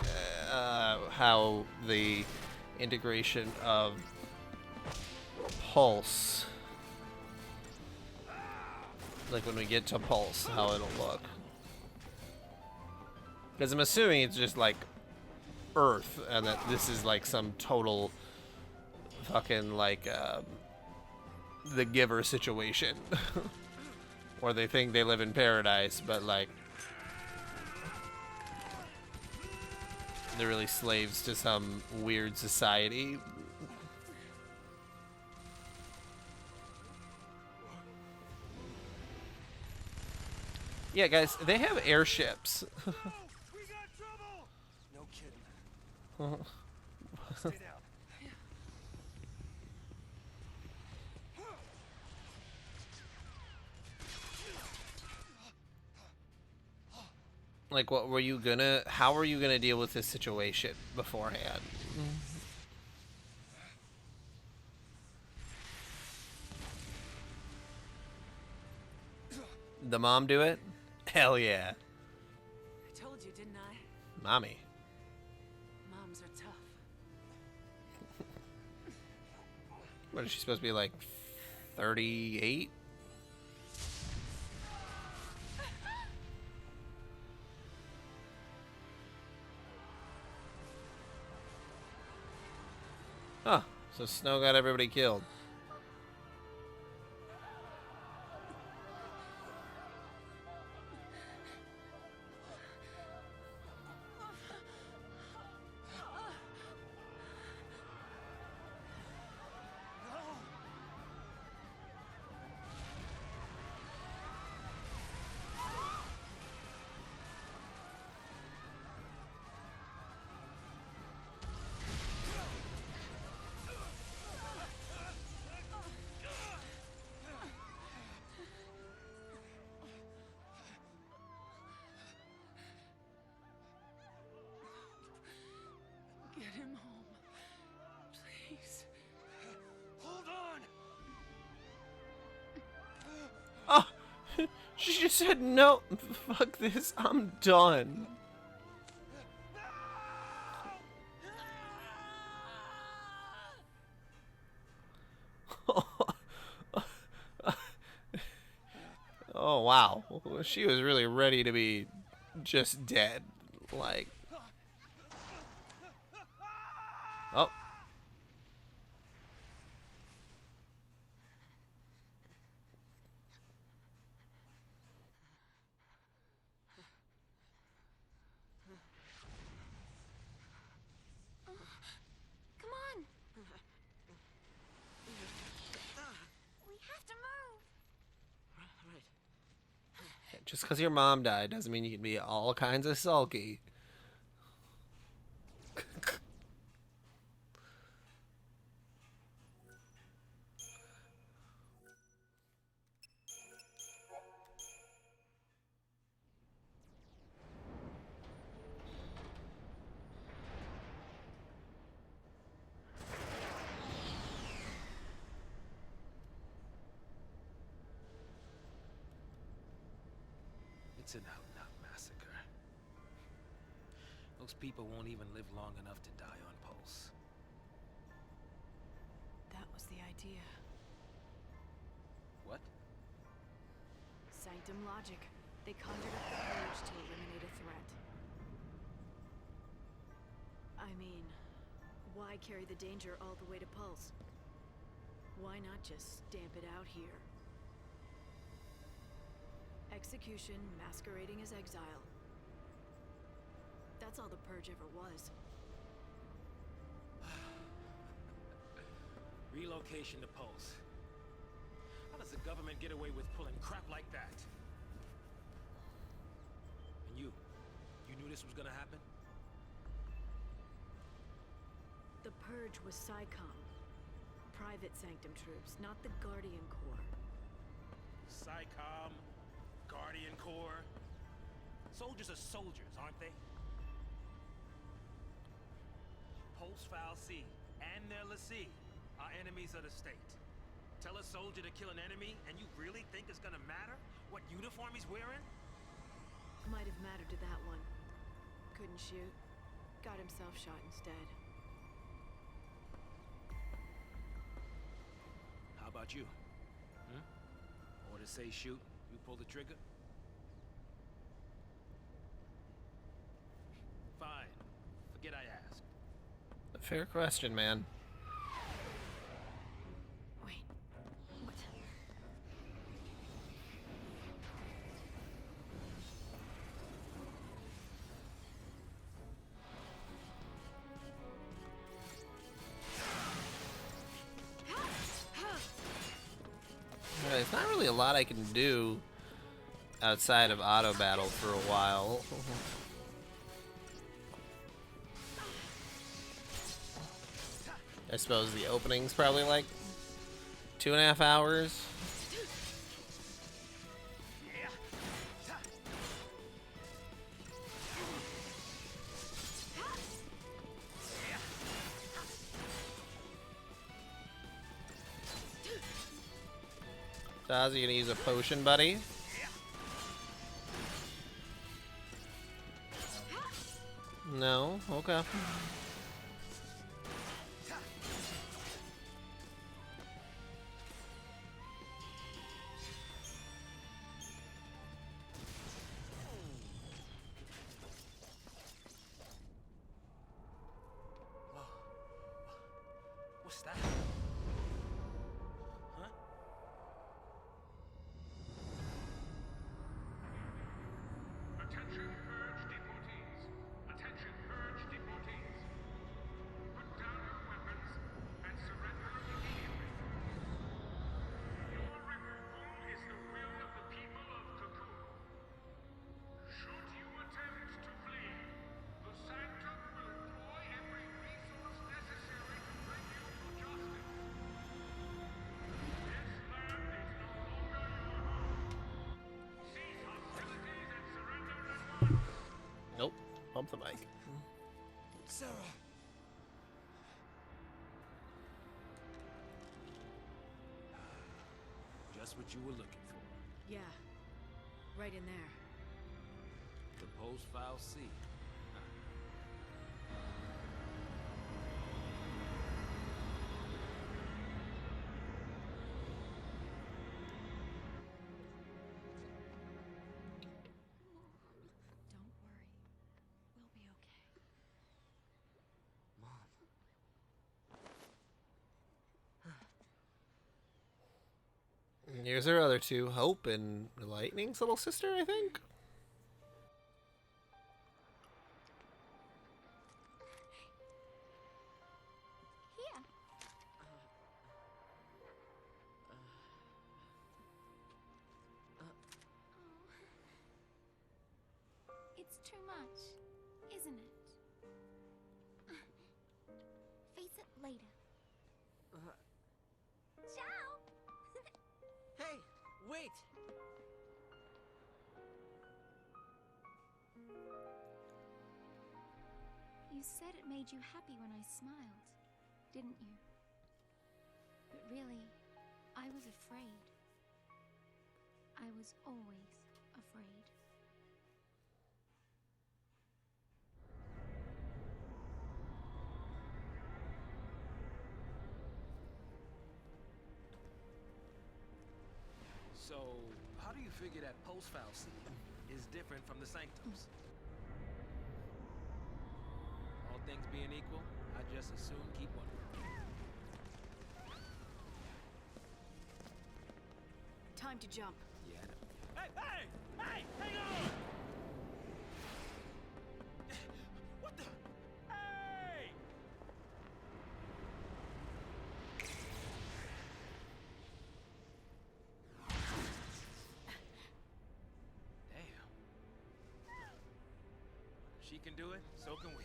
how the integration of Pulse, like when we get to Pulse, how it'll look. Because I'm assuming it's just like Earth, and that this is like some total fucking like the Giver situation. Or they think they live in paradise, but like they're really slaves to some weird society. Yeah, guys, they have airships. We got trouble. No kidding. Stay down. Like, what were you gonna? How were you gonna deal with this situation beforehand? The mom do it? Hell yeah, I told you, didn't I? mommy. Moms are tough. What is she supposed to be like? 38? Huh. So Snow got everybody killed. Get him home. Please. Hold on. Oh, she just said no. Fuck this. I'm done. Oh wow, she was really ready to be just dead. Like, oh. Come on! We have to move! Right. Just because your mom died doesn't mean you can be all kinds of sulky. It's an out-and-out massacre. Those people won't even live long enough to die on Pulse. That was the idea. What? Sanctum logic. They conjured up the courage to eliminate a threat. I mean, why carry the danger all the way to Pulse? Why not just stamp it out here? Execution masquerading as exile. That's all the Purge ever was. Relocation to Pulse. How does the government get away with pulling crap like that? And you knew this was gonna happen? The Purge was PSICOM. Private Sanctum troops, not the Guardian Corps. PSICOM, Guardian Corps. Soldiers are soldiers, aren't they? Pulse File C and their lessee are enemies of the state. Tell a soldier to kill an enemy, and you really think it's gonna matter what uniform he's wearing? Might have mattered to that one. Couldn't shoot. Got himself shot instead. How about you? Order say shoot, you pull the trigger? Fine. Forget I asked. A fair question, man. Wait. What? There's not really a lot I can do outside of auto battle for a while. I suppose the opening's probably like 2.5 hours. Daz, you gonna use a potion, buddy? No? Okay. What's that? Huh? Attention, Purge deportees. Attention, Purge deportees. Put down your weapons and surrender immediately. Your removal is the will of the people of Cocoon. Should you attempt to flee, the Sanctum will employ every resource necessary to bring you to justice. This land is no longer your home. Cease hostilities and surrender at once. Nope. Bump the mic. Sarah! Just what you were looking for. Yeah. Right in there. The Pulse File C. Don't worry. We'll be okay. Here's our other two, Hope and Lightning's little sister, I think. Here. It's too much, isn't it? Face it later. Ciao! Hey, wait! You said it made you happy when I smiled, didn't you? But really, I was afraid. I was always afraid. So, how do you figure that Pulse File C is different from the Sanctums? All things being equal, I just as soon keep one. Time to jump. Yeah, I know. Hey! Hey! Hang on! What the? Hey! Damn. She can do it, so can we.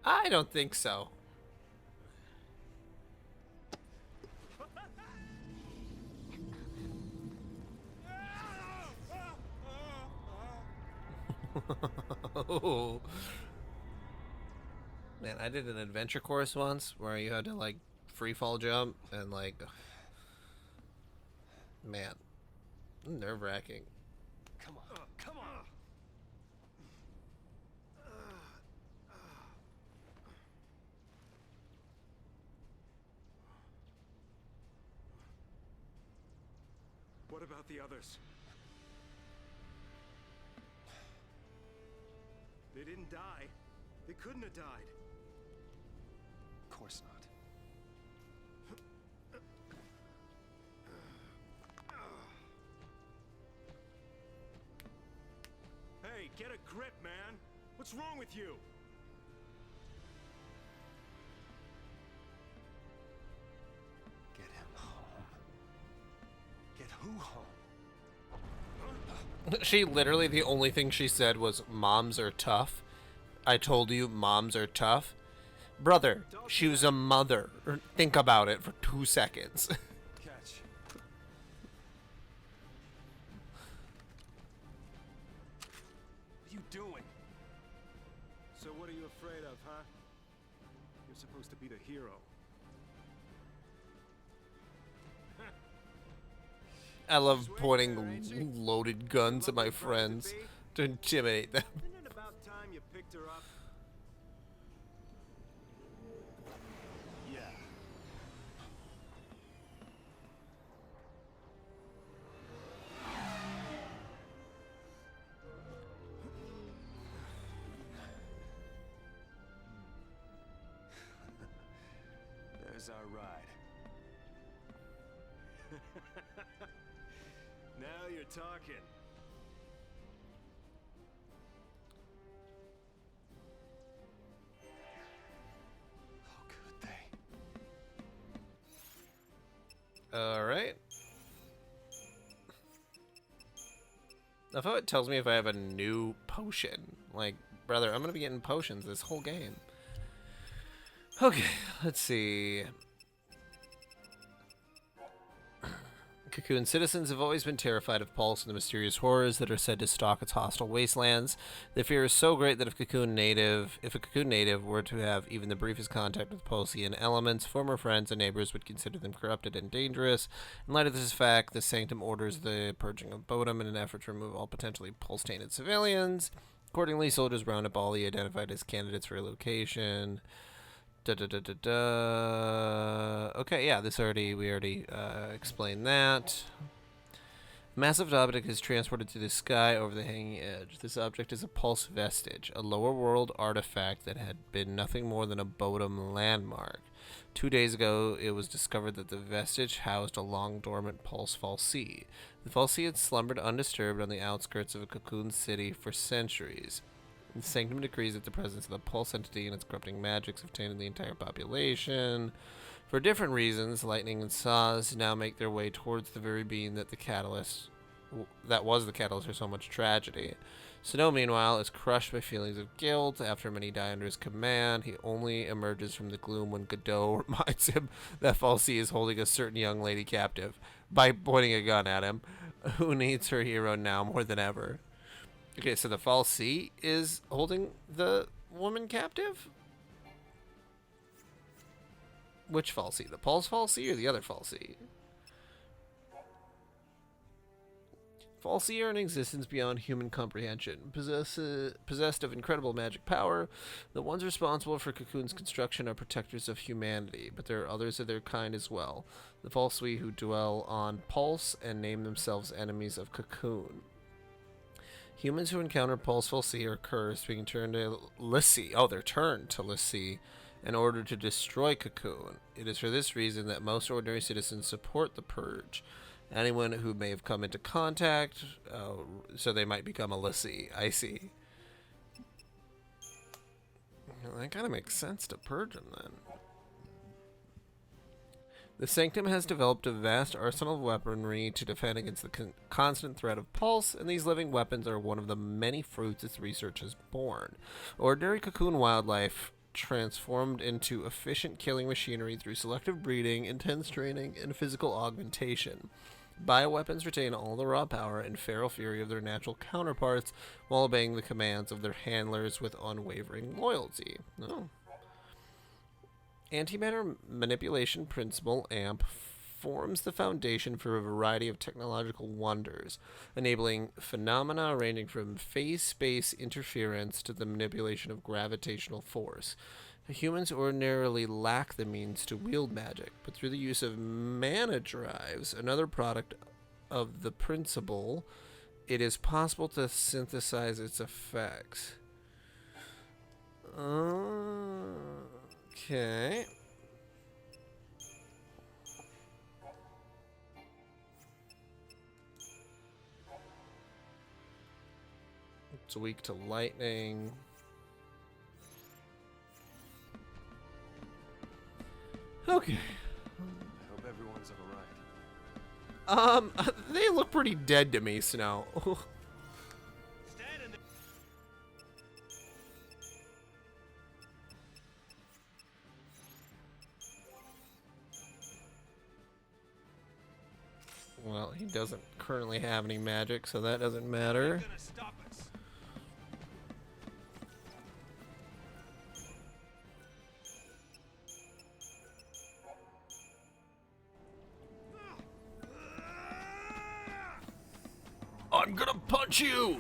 I don't think so. Man, I did an adventure course once where you had to like free fall jump and like, man, nerve wracking. Come on, come on. What about the others? They didn't die. They couldn't have died. Of course not. Hey, get a grip, man! What's wrong with you? Get him home. Get who home? She literally, the only thing she said was, "Moms are tough." I told you, moms are tough. Brother, she was a mother. Think about it for 2 seconds. Catch. What are you doing? So what are you afraid of, huh? You're supposed to be the hero. I love pointing loaded guns at my friends to intimidate them. Isn't it about time you picked her up? Yeah. There's our ride. Now you're talking. How could they? All right. I thought it tells me if I have a new potion. Like, brother, I'm gonna be getting potions this whole game. Okay, let's see. Cocoon citizens have always been terrified of Pulse and the mysterious horrors that are said to stalk its hostile wastelands. The fear is so great that if a Cocoon native were to have even the briefest contact with Pulsean elements, former friends and neighbors would consider them corrupted and dangerous. In light of this fact, the Sanctum orders the purging of Bodum in an effort to remove all potentially Pulse-tainted civilians. Accordingly, soldiers round up all he identified as candidates for relocation. Okay, yeah, we already explained that. A massive object is transported through the sky over the hanging edge. This object is a pulse vestige, a lower world artifact that had been nothing more than a Bodum landmark. 2 days ago, it was discovered that the vestige housed a long dormant pulse fal'Cie. The fal'Cie had slumbered undisturbed on the outskirts of a Cocoon city for centuries. The Sanctum decrees that the presence of the pulse entity and its corrupting magics have tainted the entire population. For different reasons, Lightning and Saws now make their way towards the very being that was the catalyst for so much tragedy. Snow, meanwhile, is crushed by feelings of guilt. After many die under his command, he only emerges from the gloom when Godot reminds him that fal'Cie is holding a certain young lady captive by pointing a gun at him, who needs her hero now more than ever. Okay, so the fal'Cie is holding the woman captive? Which fal'Cie? The Pulse fal'Cie or the other fal'Cie? fal'Cie are in existence beyond human comprehension. Possessed of incredible magic power, the ones responsible for Cocoon's construction are protectors of humanity, but there are others of their kind as well. The fal'Cie who dwell on Pulse and name themselves enemies of Cocoon. Humans who encounter Pulse fal'Cie are cursed, being turned to l'Cie. Oh, they're turned to l'Cie in order to destroy Cocoon. It is for this reason that most ordinary citizens support the Purge. Anyone who may have come into contact, so they might become a lessee. I see. Well, that kind of makes sense to purge them then. The Sanctum has developed a vast arsenal of weaponry to defend against the constant threat of pulse, and these living weapons are one of the many fruits its research has borne. Ordinary cocoon wildlife transformed into efficient killing machinery through selective breeding, intense training, and physical augmentation. Bioweapons retain all the raw power and feral fury of their natural counterparts while obeying the commands of their handlers with unwavering loyalty. Oh. Antimatter manipulation principle AMP forms the foundation for a variety of technological wonders, enabling phenomena ranging from phase-space interference to the manipulation of gravitational force. Humans ordinarily lack the means to wield magic, but through the use of mana drives, another product of the principle, it is possible to synthesize its effects. Okay. It's weak to lightning. Okay. Hope everyone's alright. They look pretty dead to me, Snow. Well, he doesn't currently have any magic, so that doesn't matter. I'm gonna punch you!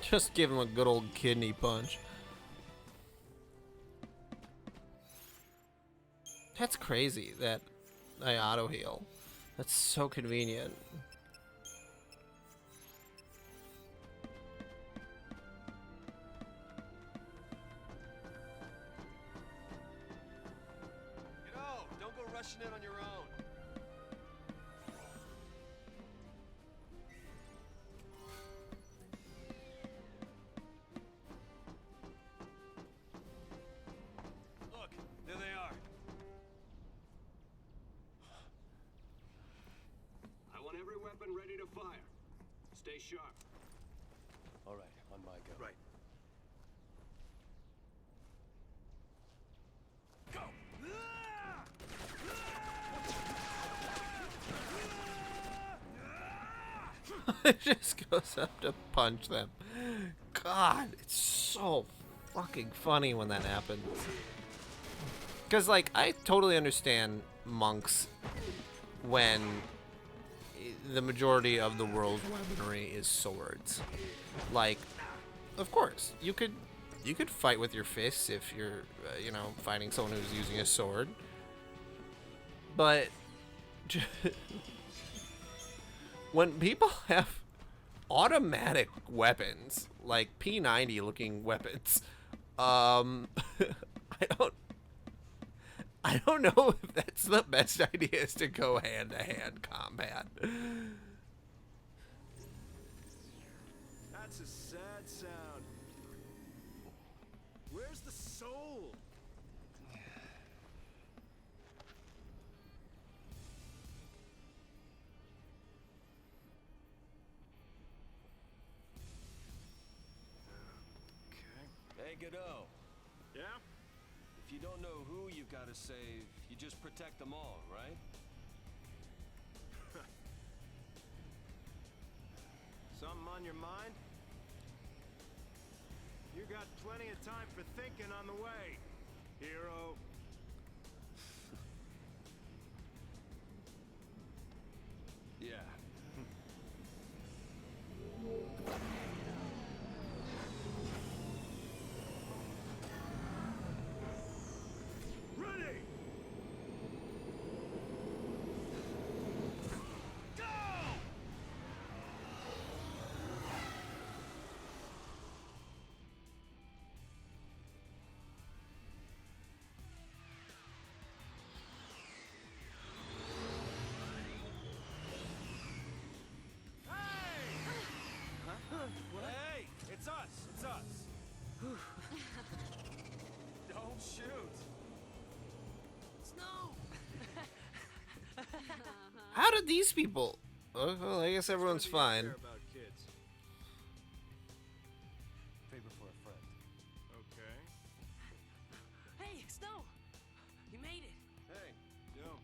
Just give him a good old kidney punch. That's crazy that I auto heal. That's so convenient. Don't go rushing in on your own. Look, there they are. I want every weapon ready to fire. Stay sharp. All right, on my go. Right. It just goes up to punch them. God, it's so fucking funny when that happens. Because, like, I totally understand monks when the majority of the world's weaponry is swords. Like, of course, you could fight with your fists if you're, fighting someone who's using a sword. But when people have automatic weapons, like P90 looking weapons, I don't know if that's the best idea, is to go hand-to-hand combat. That's a sad sound. Where's the soul? Hey, Godot. Yeah? If you don't know who you've got to save, you just protect them all, right? on your mind? You got plenty of time for thinking on the way, hero. Yeah. Ready! Go! Hey! It's us! It's us! Don't shoot! Snow! How did these people? Oh, well, I guess everyone's It's gonna be fine. unfair about kids. Favor for a friend. Okay. Hey, Snow! You made it! Hey, yo.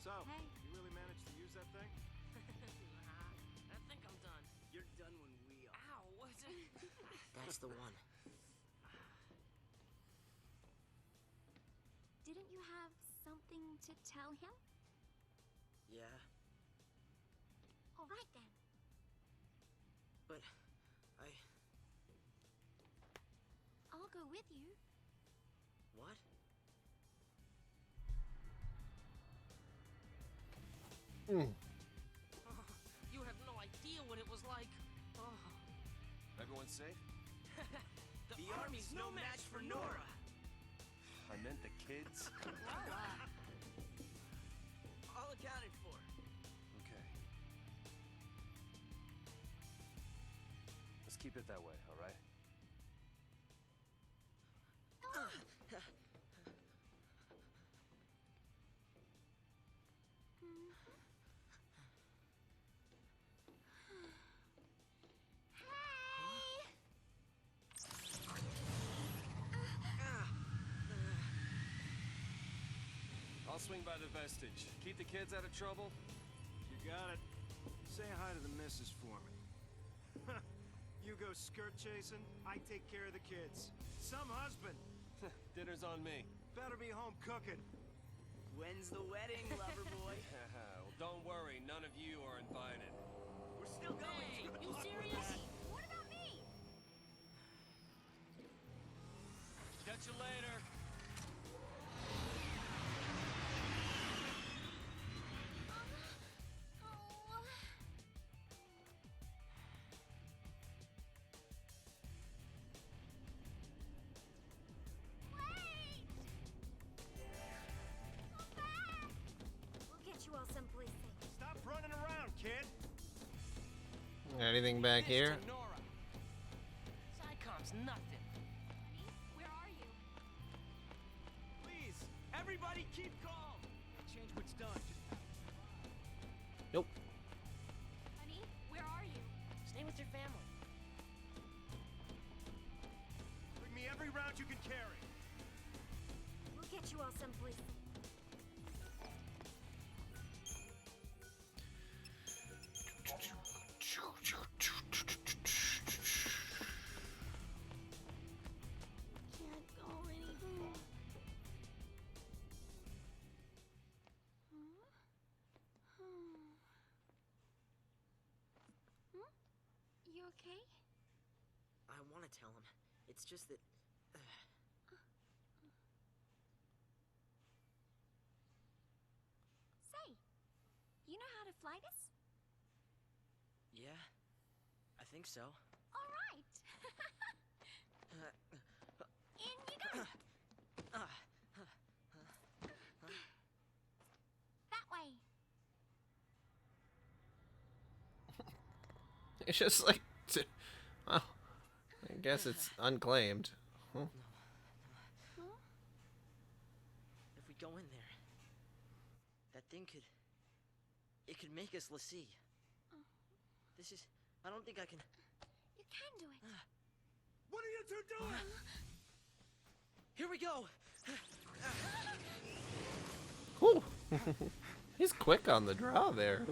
So, Hey. you really managed to use that thing? I think I'm done. You're done when we are. Ow, what's it? That's the one. Didn't you have something to tell him? Yeah, All right then. but I'll go with you. what? You have no idea what it was like. Oh. Everyone safe? The army's no match for Nora. I meant the kids. All accounted for. Okay. Let's keep it that way, all right? I'll swing by the vestige. Keep the kids out of trouble. You got it. Say hi to the missus for me. You go skirt chasing, I take care of the kids. Some husband. Dinner's on me. Better be home cooking. When's the wedding, lover boy? Well, don't worry. None of you are invited. We're still going. Hey, you serious? What about me? Catch you later. Oh. Wait! Come back! We'll get you all someplace safe. Stop running around, kid. Anything back This here? to Nora. Psychom's nothing. Honey, where are you? Please, everybody keep calm. Change what's done. Nope. Honey, where are you? Stay with your family. Bring me every round you can carry. We'll get you all someplace safe. Can't go anymore. You okay? I want to tell him. It's just that. Say, you know how to fly this? Yeah, I think so. All right. In you go. That way. It's just like, well, I guess it's unclaimed. Huh? If we go in there, that thing could. It could make us Lassie. This is. I don't think I can. You can do it. What are you two doing? Here we go. Whew. He's quick on the draw there.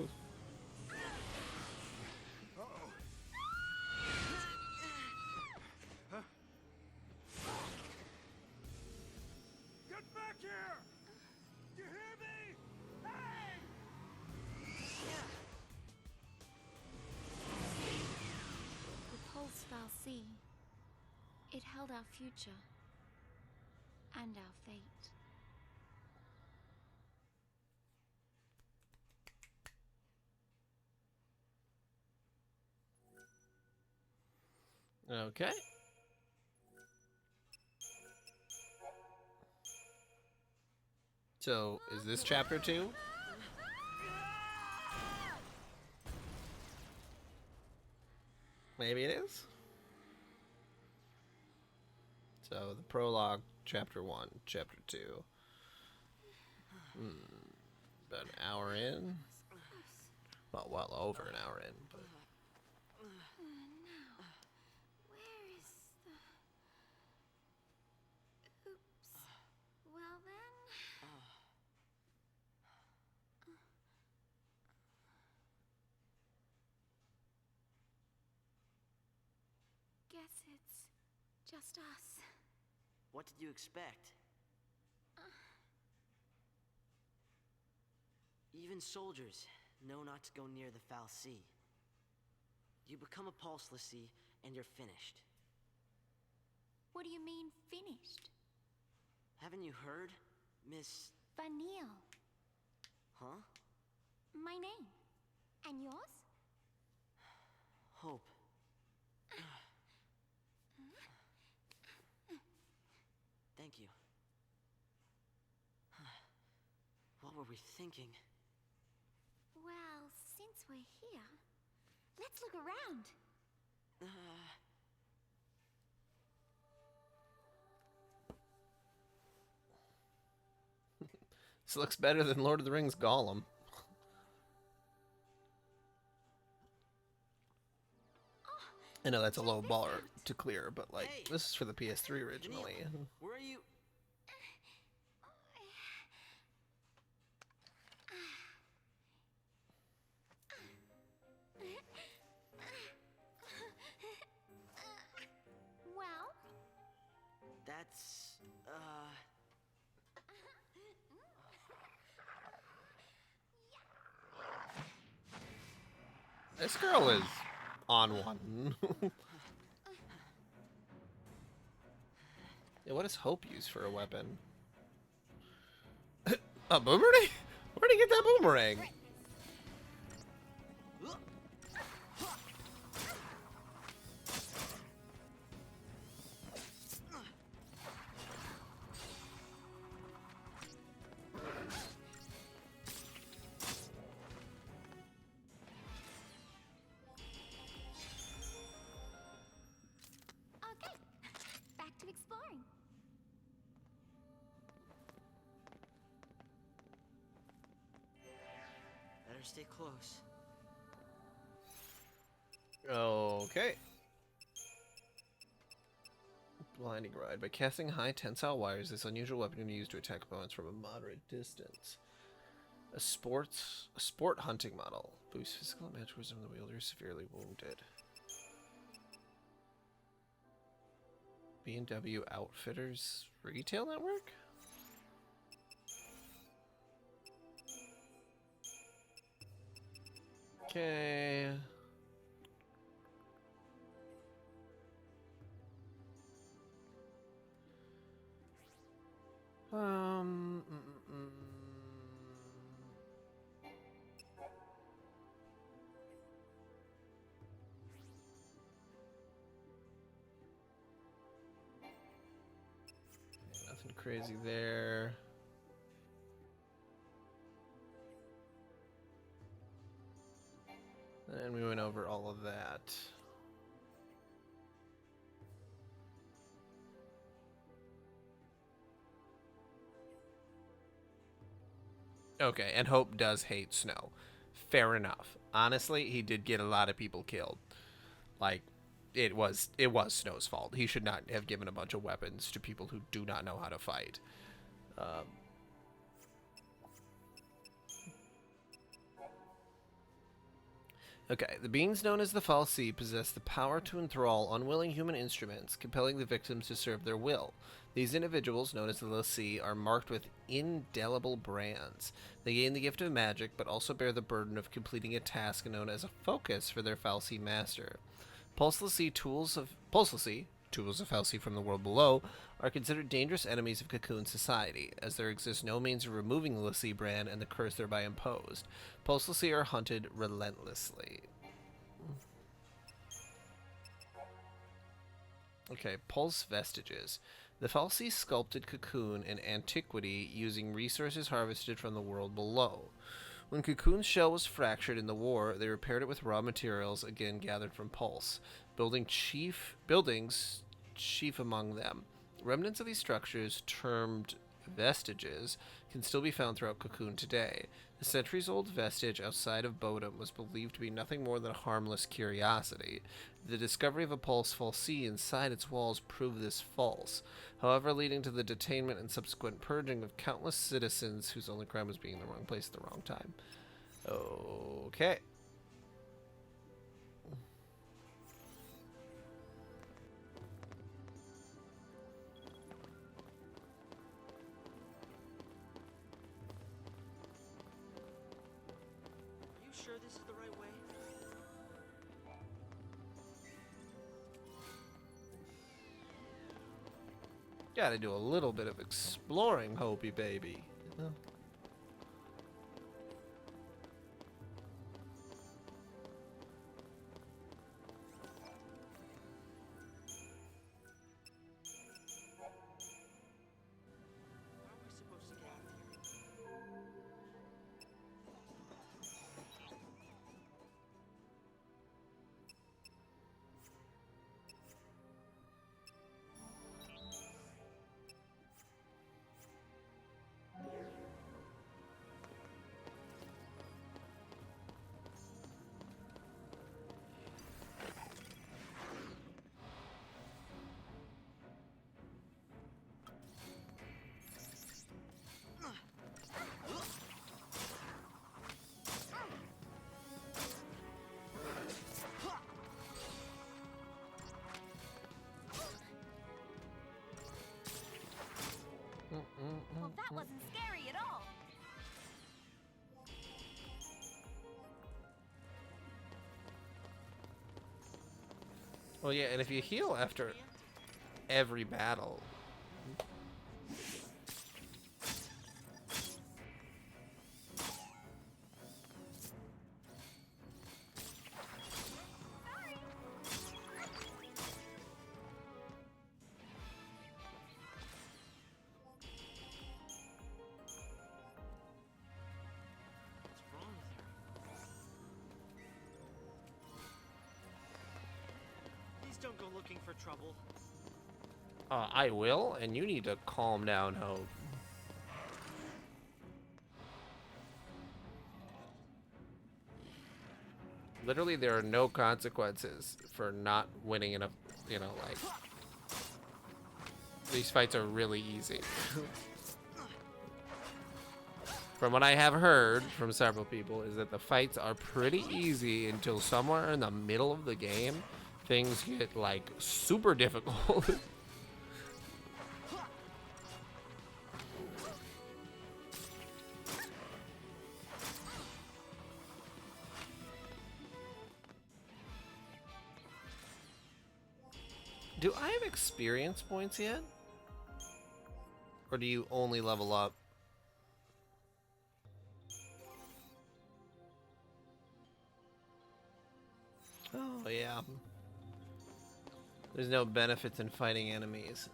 Sea. It held our future and our fate. Okay. So, is this chapter 2? Maybe it is. So, the prologue, chapter 1, chapter 2. About an hour in. Well over an hour in, but... Now, where is the... Oops. Well then... Guess it's just us. What did you expect? Even soldiers know not to go near the foul sea. You become a pulse, Lassie, and you're finished. What do you mean, finished? Haven't you heard, Miss... Vanille. Huh? My name. And yours? Hope. Thank you. What were we thinking? Well, since we're here, let's look around. This looks better than Lord of the Rings Gollum. I know that's a low bar to clear, but like, Hey, this is for the PS3 originally. Vanille, where are you? Well, That's, This girl is on one. Yeah, what does Hope use for a weapon? A boomerang? Where'd he get that boomerang? okay. Back to exploring. better stay close. Okay. Blinding Ride. By casting high tensile wires, this unusual weapon can be used to attack opponents from a moderate distance. A sport hunting model. Boosts physical and magic wisdom of the wielder severely wounded. B&W Outfitters Retail Network? Okay. Um. Nothing crazy there. And we went over all of that. Okay, and Hope does hate snow. Fair enough. Honestly, he did get a lot of people killed. Like, it was Snow's fault. He should not have given a bunch of weapons to people who do not know how to fight. Okay, the beings known as the Fal'Cie possess the power to enthrall unwilling human instruments, compelling the victims to serve their will. These individuals, known as the Lassie, are marked with indelible brands. They gain the gift of magic, but also bear the burden of completing a task known as a focus for their Fal'Cie master. Tools of Halsey from the world below, are considered dangerous enemies of Cocoon society, as there exists no means of removing the Lassie brand and the curse thereby imposed. Pulse Lassie are hunted relentlessly. Okay, Pulse Vestiges. The Falsi sculpted Cocoon in antiquity using resources harvested from the world below. When Cocoon's shell was fractured in the war, they repaired it with raw materials again gathered from Pulse, buildings chief among them. Remnants of these structures, termed vestiges, can still be found throughout Cocoon today. The centuries-old vestige outside of Bodum was believed to be nothing more than a harmless curiosity. The discovery of a Pulse Falsi inside its walls proved this false, however leading to the detainment and subsequent purging of countless citizens whose only crime was being in the wrong place at the wrong time. Okay. Are you sure this is the right way? Gotta do a little bit of exploring, Hopi baby. How are we supposed to get out of here? Well, that wasn't scary at all. Well, yeah, and if you heal after every battle, What's wrong with her? Please don't go looking for trouble. I will, and you need to calm down, Hope. Literally, there are no consequences for not winning enough, like... These fights are really easy. From what I have heard from several people, is that the fights are pretty easy until somewhere in the middle of the game, things get, like, super difficult. Do I have experience points yet? Or do you only level up? Oh, yeah. There's no benefits in fighting enemies.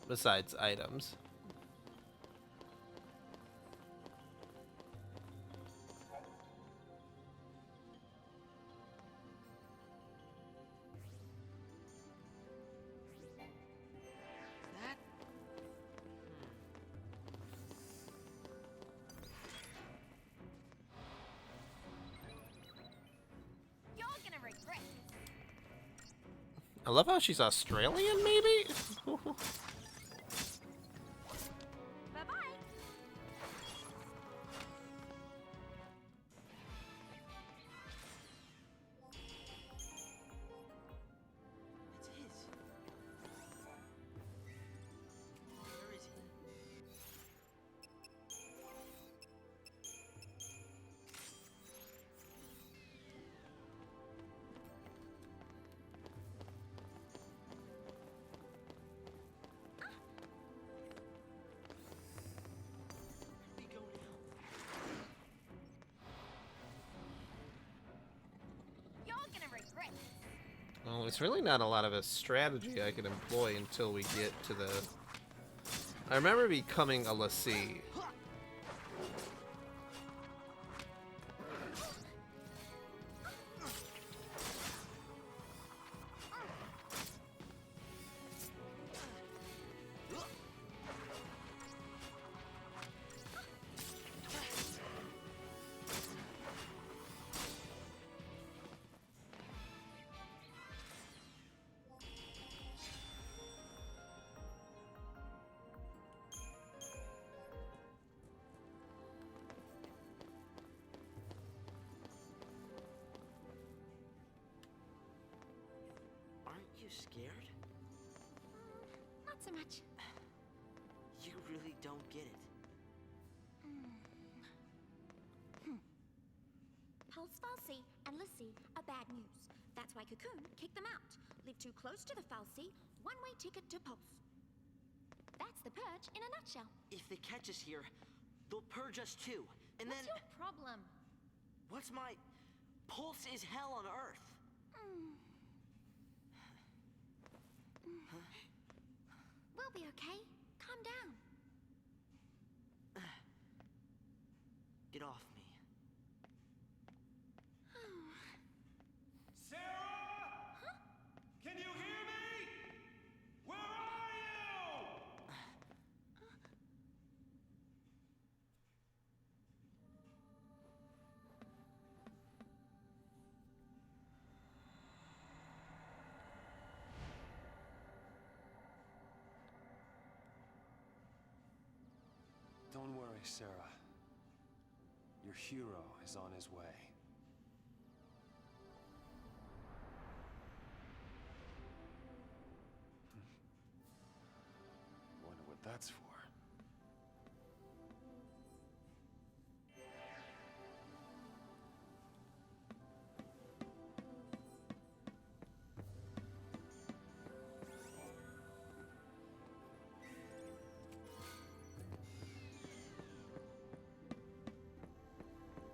Besides items. That? You're gonna regret this. I love how she's Australian, maybe? Bye-bye. It's his. Where is he? Well, there's really not a lot of a strategy I can employ until we get to the... I remember becoming a lessee. Aren't you scared? Not so much. You really don't get it. Pulse Falsey and Lassie are bad news. That's why Cocoon kicked them out. Live too close to the Falsey, one-way ticket to Pulse. That's the purge in a nutshell. If they catch us here, they'll purge us too. And What's then... your problem? What's my... Pulse is hell on Earth. We'll be okay. Calm down. Get off me. Sarah? Huh? Can you hear me? Where are you? Don't worry, Sarah. Your hero is on his way. Wonder what that's for.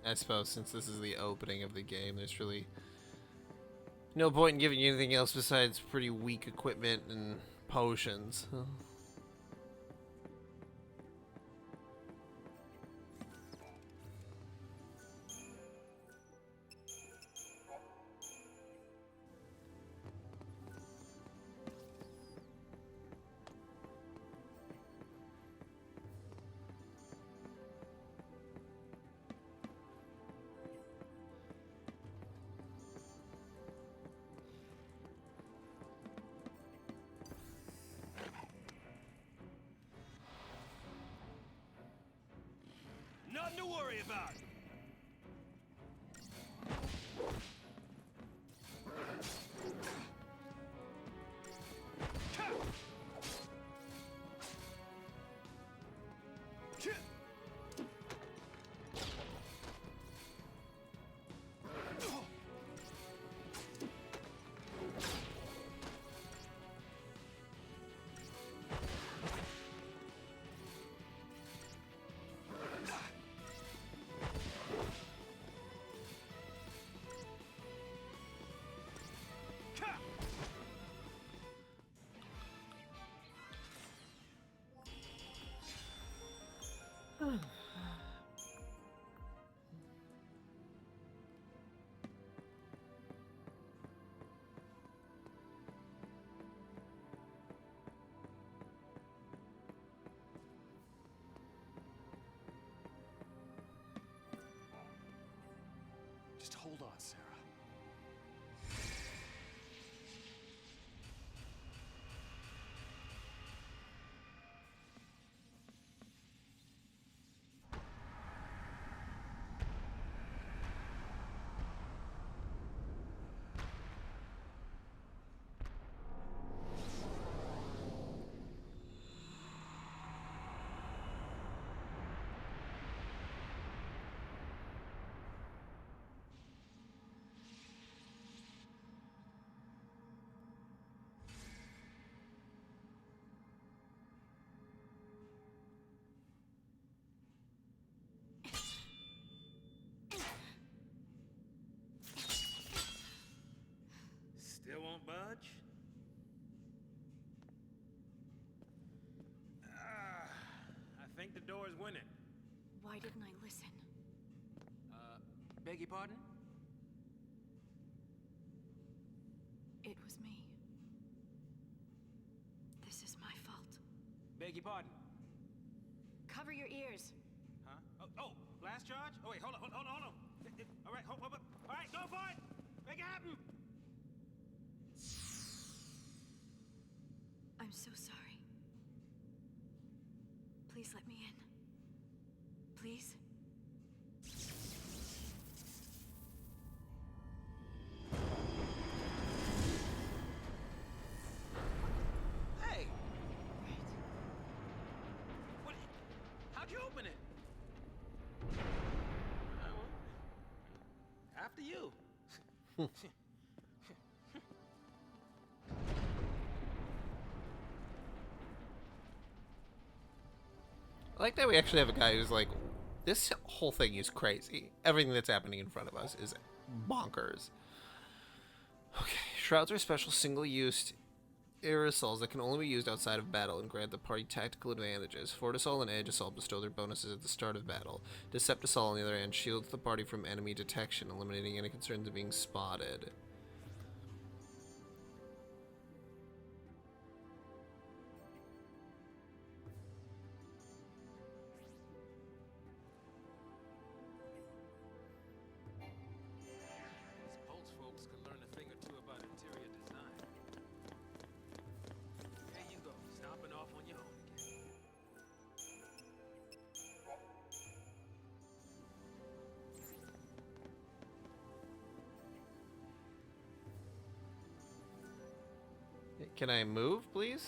I suppose since this is the opening of the game, there's really no point in giving you anything else besides pretty weak equipment and potions. Nothing to worry about. Just hold on, Sarah. didn't I listen? Beg your pardon? It was me. This is my fault. Beg your pardon? Cover your ears. Huh? Oh, blast charge? Oh, wait, hold on. All right, hold. All right, go for it! Make it happen! I'm so sorry. Please let me in. Please? Hey! What? How'd you open it? After you. I like that we actually have a guy who's like, this whole thing is crazy. Everything that's happening in front of us is bonkers. Okay, shrouds are special single-use aerosols that can only be used outside of battle and grant the party tactical advantages. Fortisol and Edge Assault bestow their bonuses at the start of battle. Deceptisol, on the other hand, shields the party from enemy detection, eliminating any concerns of being spotted. These Pulse folks can learn a thing or two about interior design. There you go, stomping off on your own again. Can I move, please?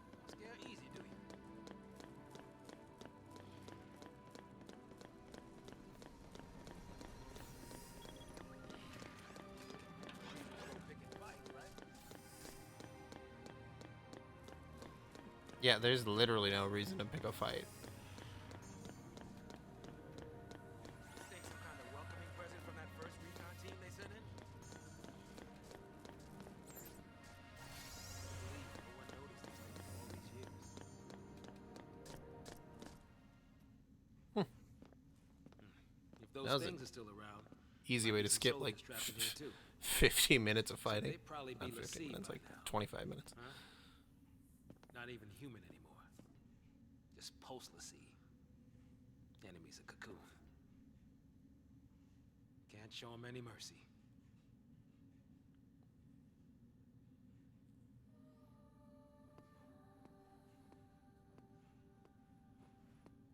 Don't scare easy, do you? Pick and fight, right? Yeah, there's literally no reason to pick a fight. This ain't some kind of welcoming present from that first recon team they sent in? I believe no one noticed these things all these years. If That those was things are still around, Easy might way be to some skip soldiers like trapped in here too. 50 minutes of fighting. They'd probably be Not 15 Lassie minutes, by like now. 25 minutes. Huh? Not even human anymore. Just post-Lassie. Enemies of Cocoon. Can't show them any mercy.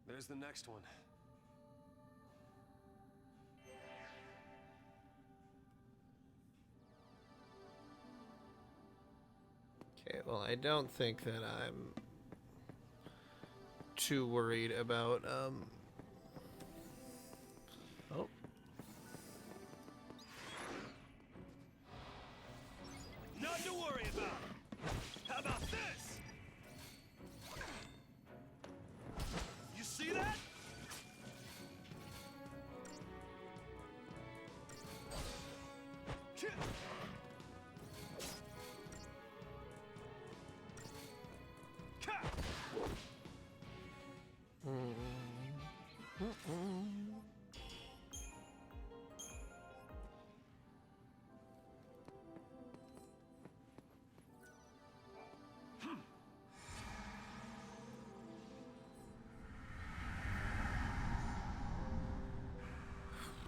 There's the next one. Okay, well, I don't think that I'm too worried about, oh. Nothing to worry about. How about this? You see that?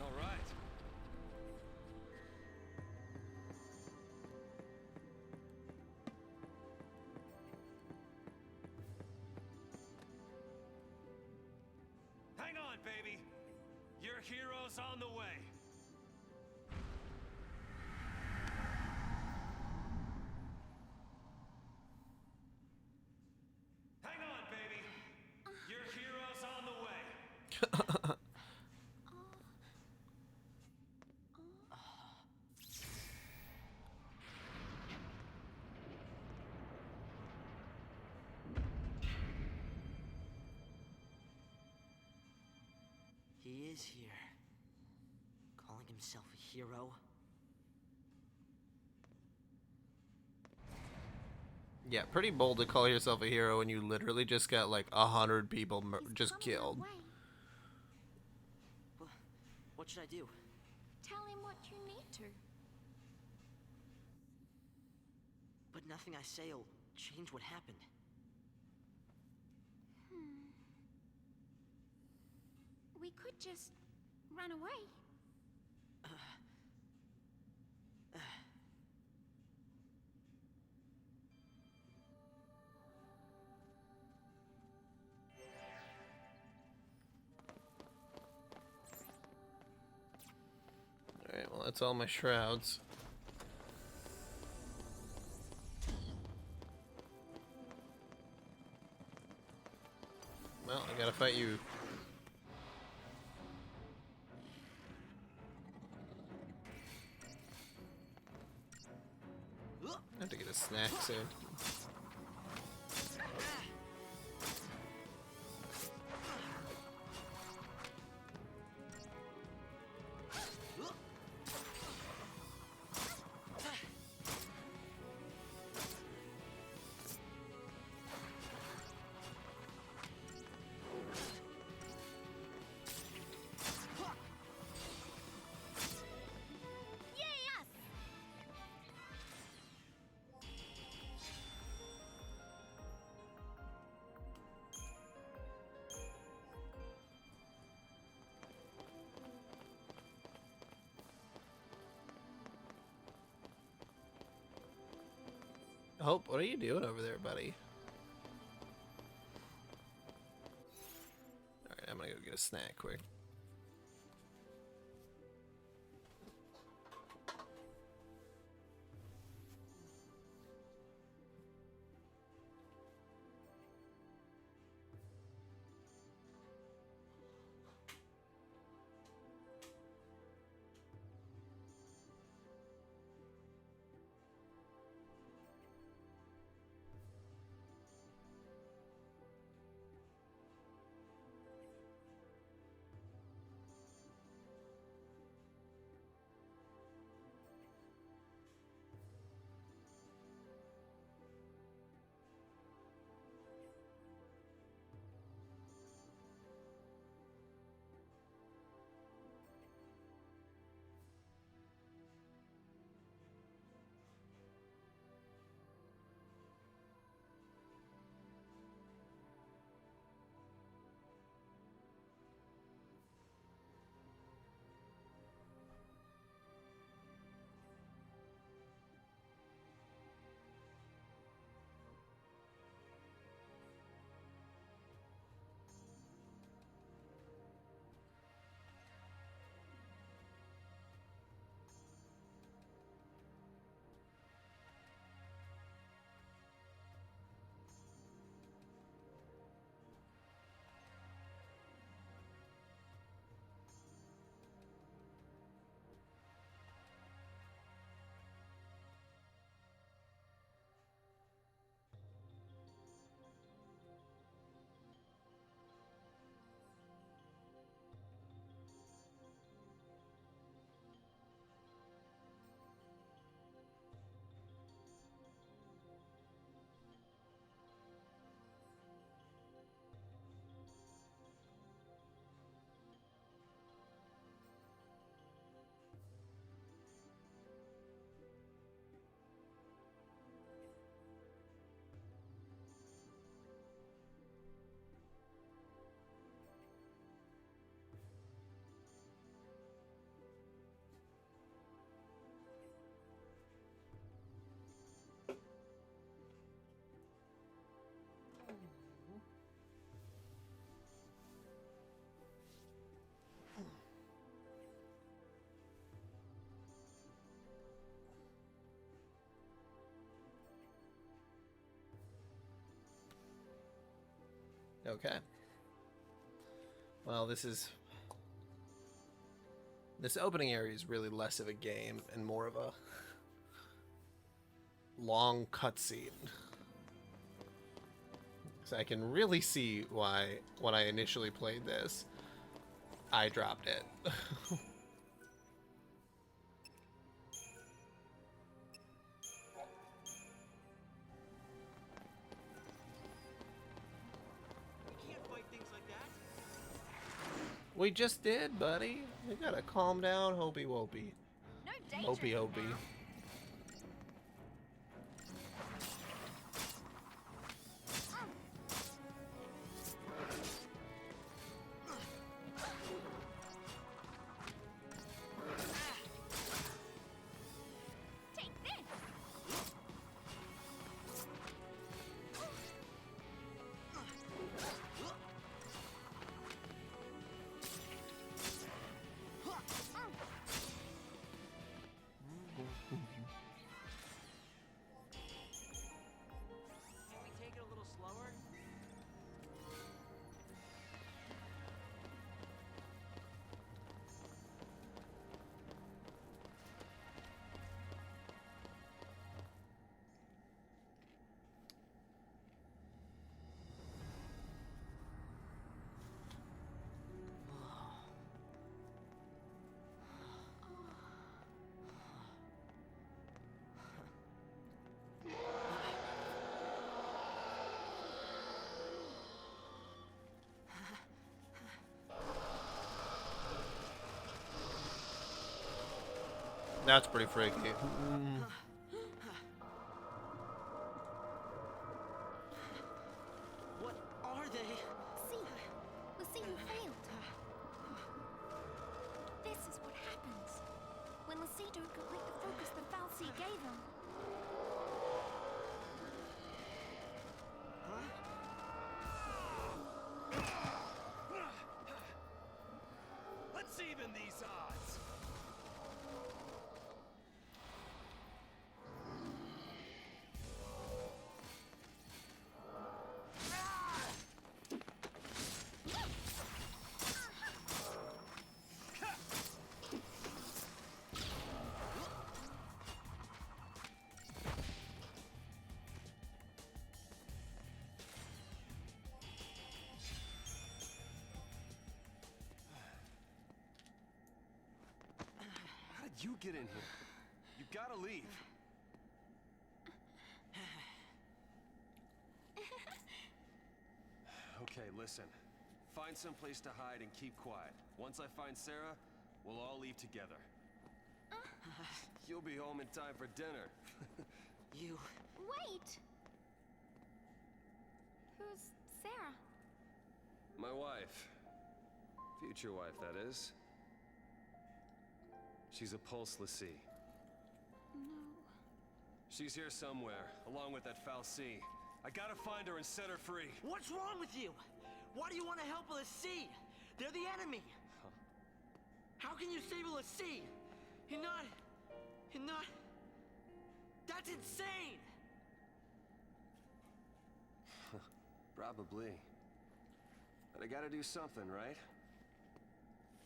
All right. Hang on, baby. Your hero's on the way. Hang on, baby. Your hero's on the way. He is here. himself a hero. Yeah, pretty bold to call yourself a hero when you literally just got like 100 people just killed. What should I do? Tell him what you need to. But nothing I say'll change what happened. We could just run away. Alright, well, that's all my shrouds. Well, I gotta fight you. I have to get a snack soon. Hope, what are you doing over there, buddy? Alright, I'm gonna go get a snack quick. Okay. Well, this opening area is really less of a game and more of a long cutscene. So I can really see why, when I initially played this, I dropped it. We just did, buddy. You gotta calm down, Hobie Wobie. No danger Hobie in Hobie. now. Take this. Can we take it a little slower? That's pretty freaky. What are they? See, Lucille failed. This is what happens when Lassie don't complete the focus the Fal'Cie gave him. Let's even these odds. How did you get in here? You gotta leave. Okay, listen. Find some place to hide and keep quiet. Once I find Sarah, we'll all leave together. You'll be home in time for dinner. You. Wait! Who's Sarah? My wife. Future wife, that is. She's a Pulse Lassie. No. She's here somewhere, along with that Fal'Cie. I gotta find her and set her free. What's wrong with you? Why do you want to help a Lassie? They're the enemy. Huh. How can you save a Lassie? You're not... That's insane! Probably. But I gotta do something, right?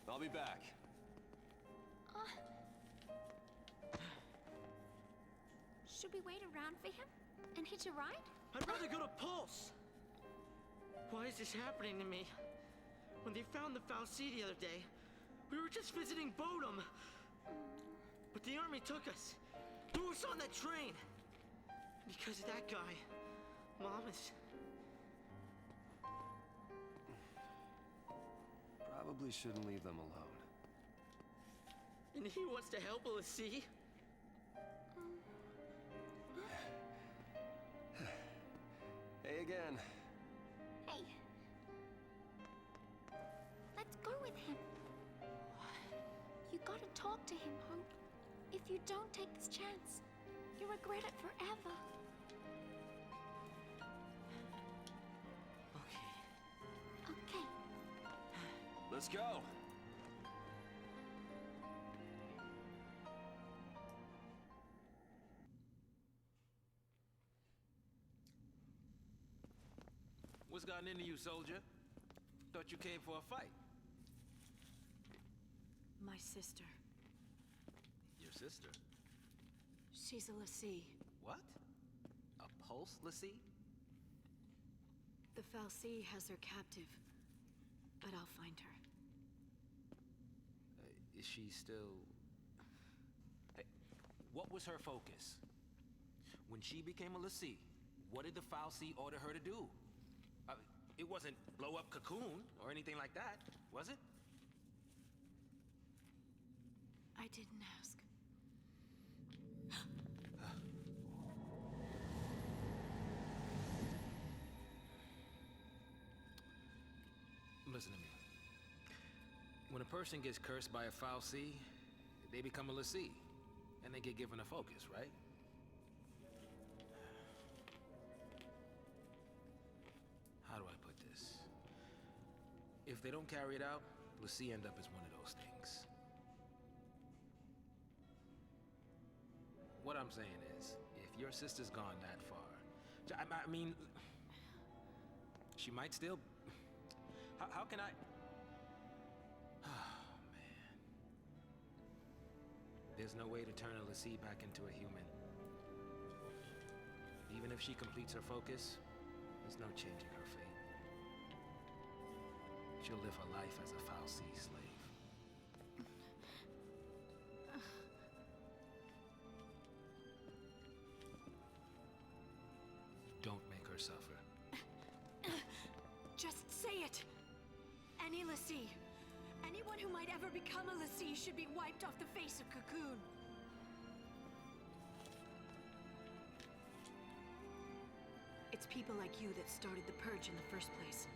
I'll be back. Should we wait around for him and hitch a ride? I'd rather go to Pulse. Why is this happening to me? When they found the Fal'Cie the other day, we were just visiting Bodum. But the army took us, threw us on that train. Because of that guy, Mom is... Probably shouldn't leave them alone. And he wants to help a Lassie? Hey again. Hey. Let's go with him. You gotta talk to him, Hope. If you don't take this chance, you'll regret it forever. Okay. Let's go. What's gotten into you, soldier? Thought you came for a fight. My sister. Your sister? She's a Lassie. What? A Pulse Lassie? The Fal'Cie has her captive, but I'll find her. Is she still... Hey, what was her focus? When she became a Lassie, what did the Fal'Cie order her to do? It wasn't blow up Cocoon or anything like that, was it? I didn't ask. Listen to me. When a person gets cursed by a foul sea, they become a lessee, and they get given a focus, right? How do I put this? If they don't carry it out, lessee end up as one of those things. What I'm saying is, if your sister's gone that far, I mean, she might still. How can I? Oh, man. There's no way to turn a lessee back into a human. Even if she completes her focus, there's no changing her fate. She'll live her life as a foul sea slave. Don't make her suffer. Just say it! Any lessee, anyone who might ever become a lessee should be wiped off the face of Cocoon. It's people like you that started the Purge in the first place.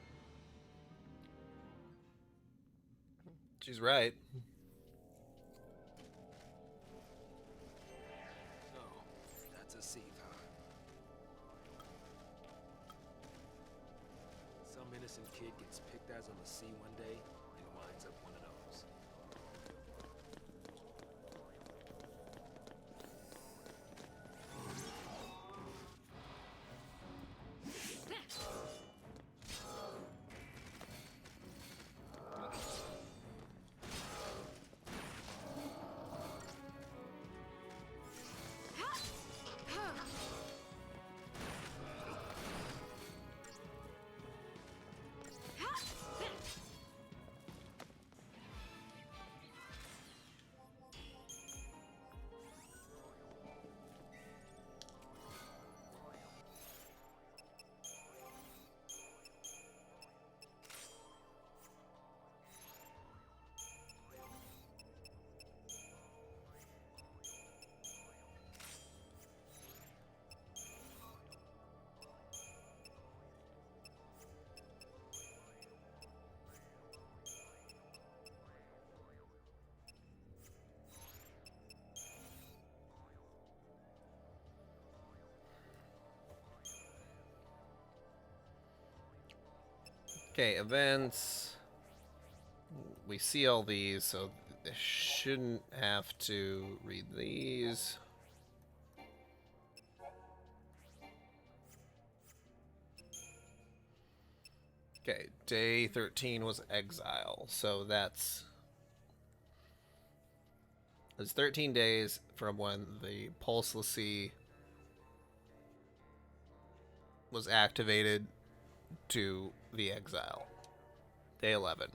She's right. So, that's a seed, huh? Some innocent kid gets picked as a lessee one day and winds up one of those. Okay, events. We see all these, so they shouldn't have to read these. Okay, day 13 was exile, so that's... It's 13 days from when the Pulse Lessee was activated to the exile. Day 11.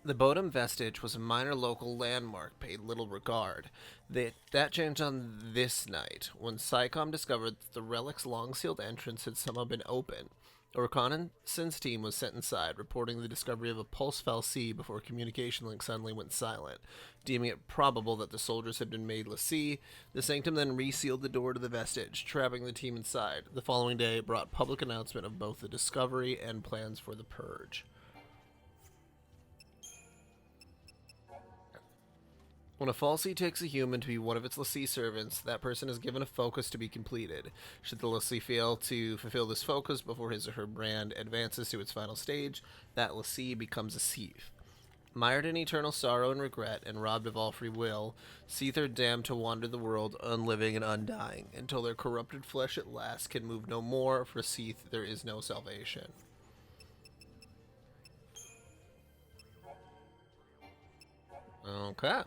The Bodum vestige was a minor local landmark paid little regard. That changed on this night, when SciComm discovered that the relic's long-sealed entrance had somehow been opened. A reconnaissance team was sent inside, reporting the discovery of a pulse fal'Cie before communication link suddenly went silent. Deeming it probable that the soldiers had been made lessee, the Sanctum then resealed the door to the vestige, trapping the team inside. The following day brought public announcement of both the discovery and plans for the Purge. When a fal'Cie takes a human to be one of its lessee servants, that person is given a focus to be completed. Should the lessee fail to fulfill this focus before his or her brand advances to its final stage, that lessee becomes a Seath. Mired in eternal sorrow and regret, and robbed of all free will, Seath are damned to wander the world, unliving and undying, until their corrupted flesh at last can move no more. For Seath there is no salvation. Okay.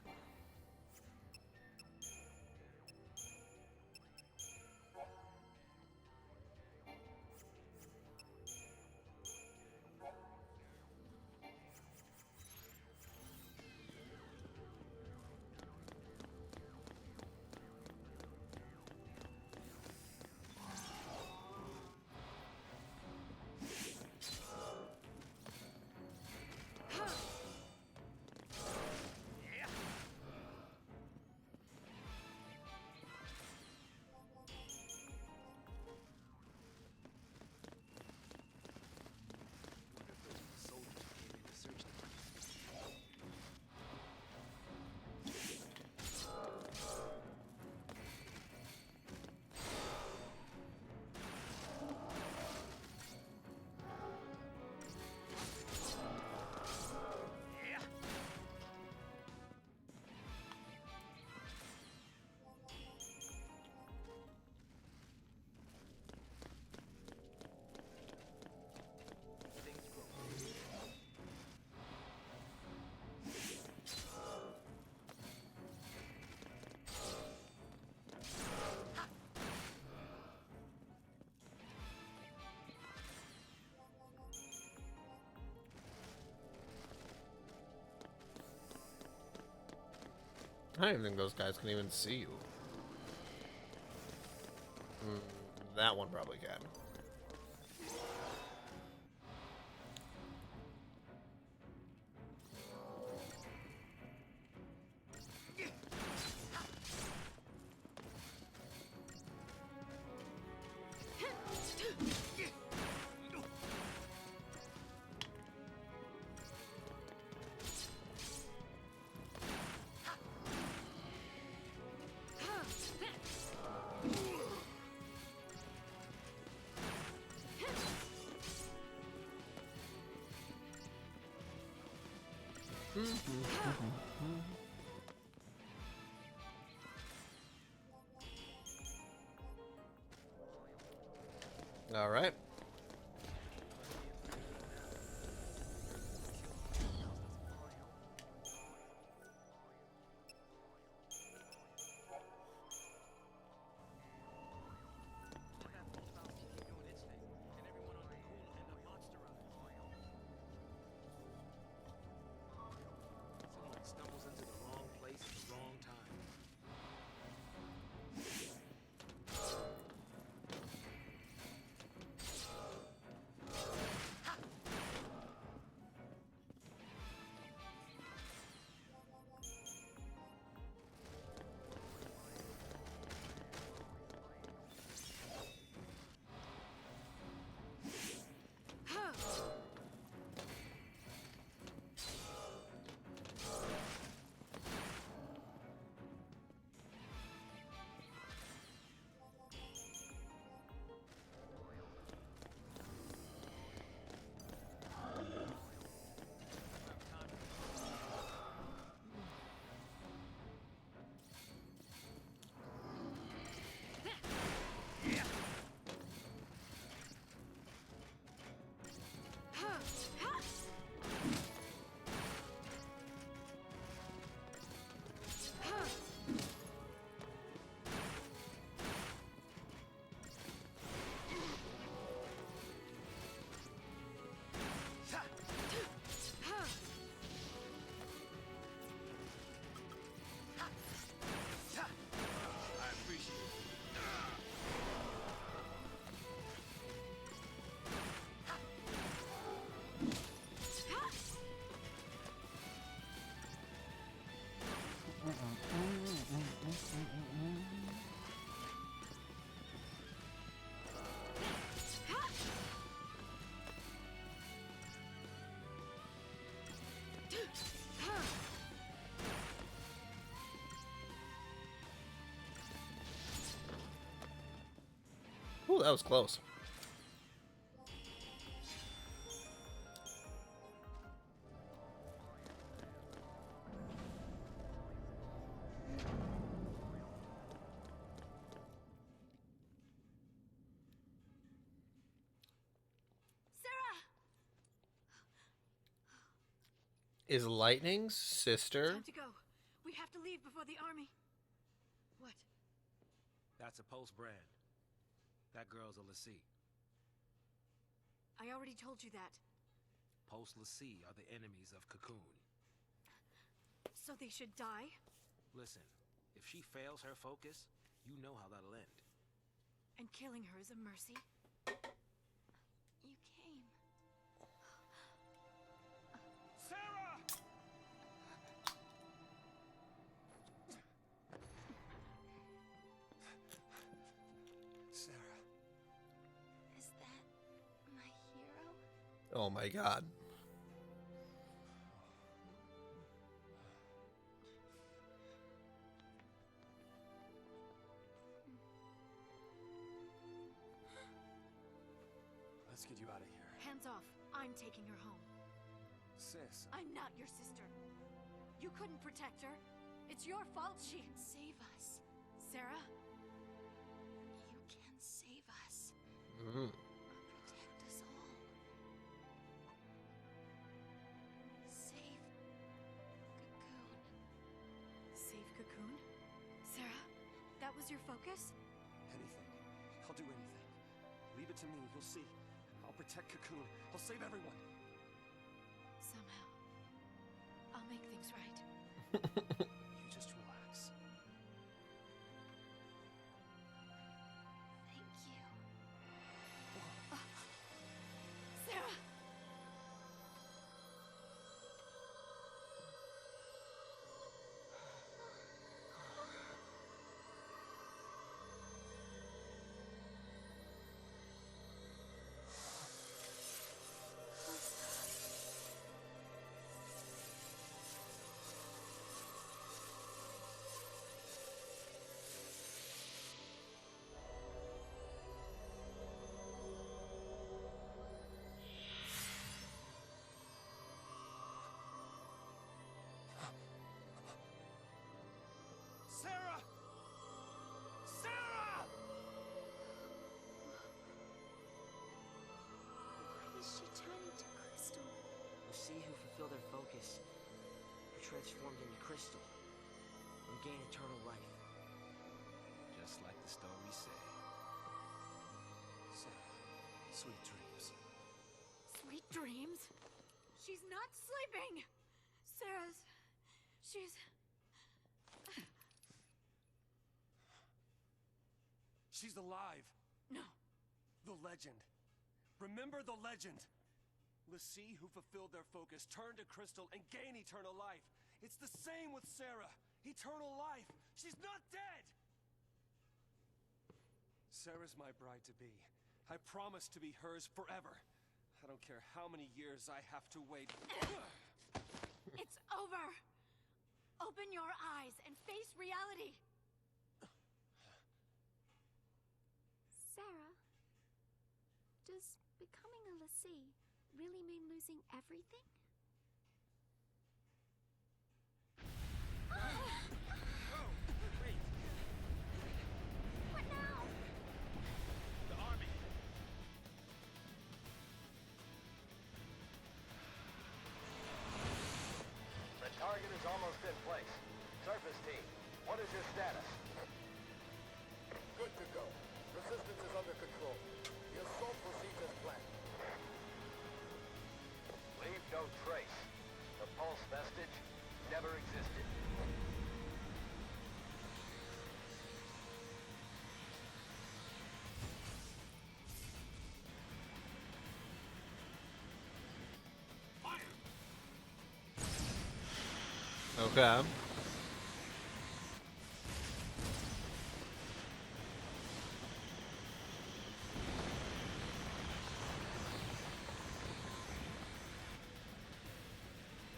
I don't even think those guys can even see you. That one probably can. All right. Someone stumbles into the wrong place at the wrong time. Ooh, that was close. Is Lightning's sister? Time to go. We have to leave before the army. What? That's a Pulse brand. That girl's a Lassie. I already told you that. Pulse Lassie are the enemies of Cocoon. So they should die? Listen, if she fails her focus, you know how that'll end. And killing her is a mercy? You came. Sarah! Sarah. Is that my hero? Oh my god. Let's get you out of here. Hands off. I'm taking her home. Sis. I'm not your sister. You couldn't protect her. It's your fault she... Save us. Sarah? You can save us. Mm. Protect us all. Save Cocoon. Save Cocoon? Sarah? That was your focus? Anything. I'll do anything. Leave it to me. You'll see. I'll protect Cocoon. I'll save everyone. Somehow. I'll make things right. You just relax. transformed into crystal and gain eternal life. Just like the story said. Sarah, sweet dreams. Sweet dreams? She's not sleeping! She's... She's alive. No. The legend. Remember the legend. L'Cie, who fulfilled their focus, turned to crystal and gained eternal life. It's the same with Sarah. Eternal life. She's not dead! Sarah's my bride-to-be. I promise to be hers forever. I don't care how many years I have to wait. It's over! Open your eyes and face reality! Sarah, does becoming a L'Cie really mean losing everything? Oh, wait. What now? The army. The target is almost in place. Surface team, what is your status? Good to go. Resistance is under control. The assault proceeds as planned. Leave no trace. The pulse vestige never existed. Okay.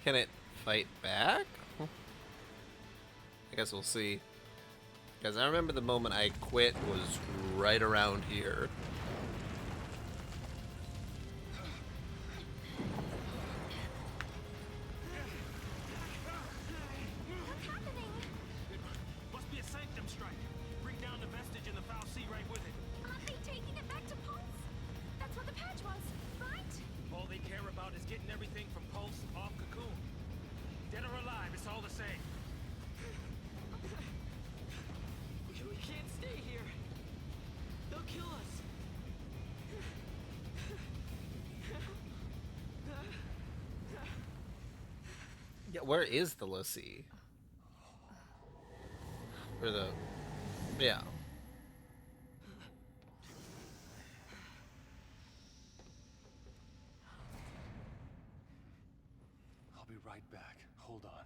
Can it fight back? I guess we'll see. Because I remember the moment I quit was right around here. What's happening? Must be a sanctum strike. Bring down the vestige and the foul sea right with it. Aren't they taking it back to Pulse? That's what the patch was, right? All they care about is getting everything from Pulse off Cocoon. Dead or alive, it's all the same. We can't stay here. They'll kill us. Yeah, where is the L'Cie? Or the... Yeah. I'll be right back. Hold on.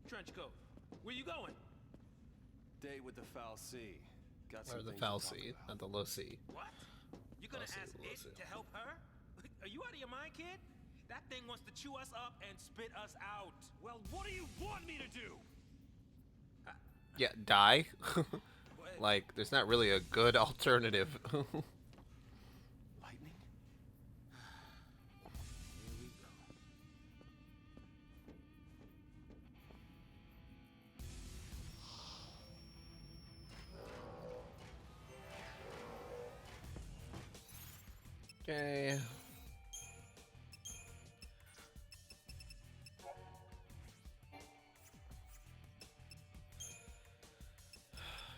Trench coat. Where you going? Day with the foul sea. Got some Or the things to foul talk sea, about. not the L'Cie. What? You gonna Lucy, ask Lucy. it to help her? Are you out of your mind, kid? That thing wants to chew us up and spit us out. Well, what do you want me to do? Yeah, die? Like, there's not really a good alternative. Lightning? Here we go. Okay.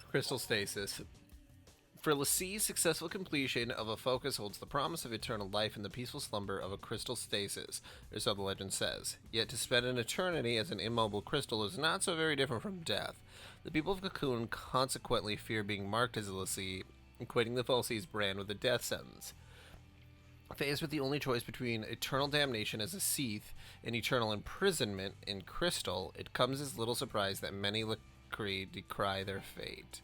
Crystal stasis. For L'Cie's successful completion of a focus holds the promise of eternal life in the peaceful slumber of a crystal stasis, or so the legend says. Yet to spend an eternity as an immobile crystal is not so very different from death. The people of Cocoon consequently fear being marked as a L'Cie, equating the Falsey's brand with a death sentence. Faced with the only choice between eternal damnation as a Seath and eternal imprisonment in crystal, it comes as little surprise that many decry their fate.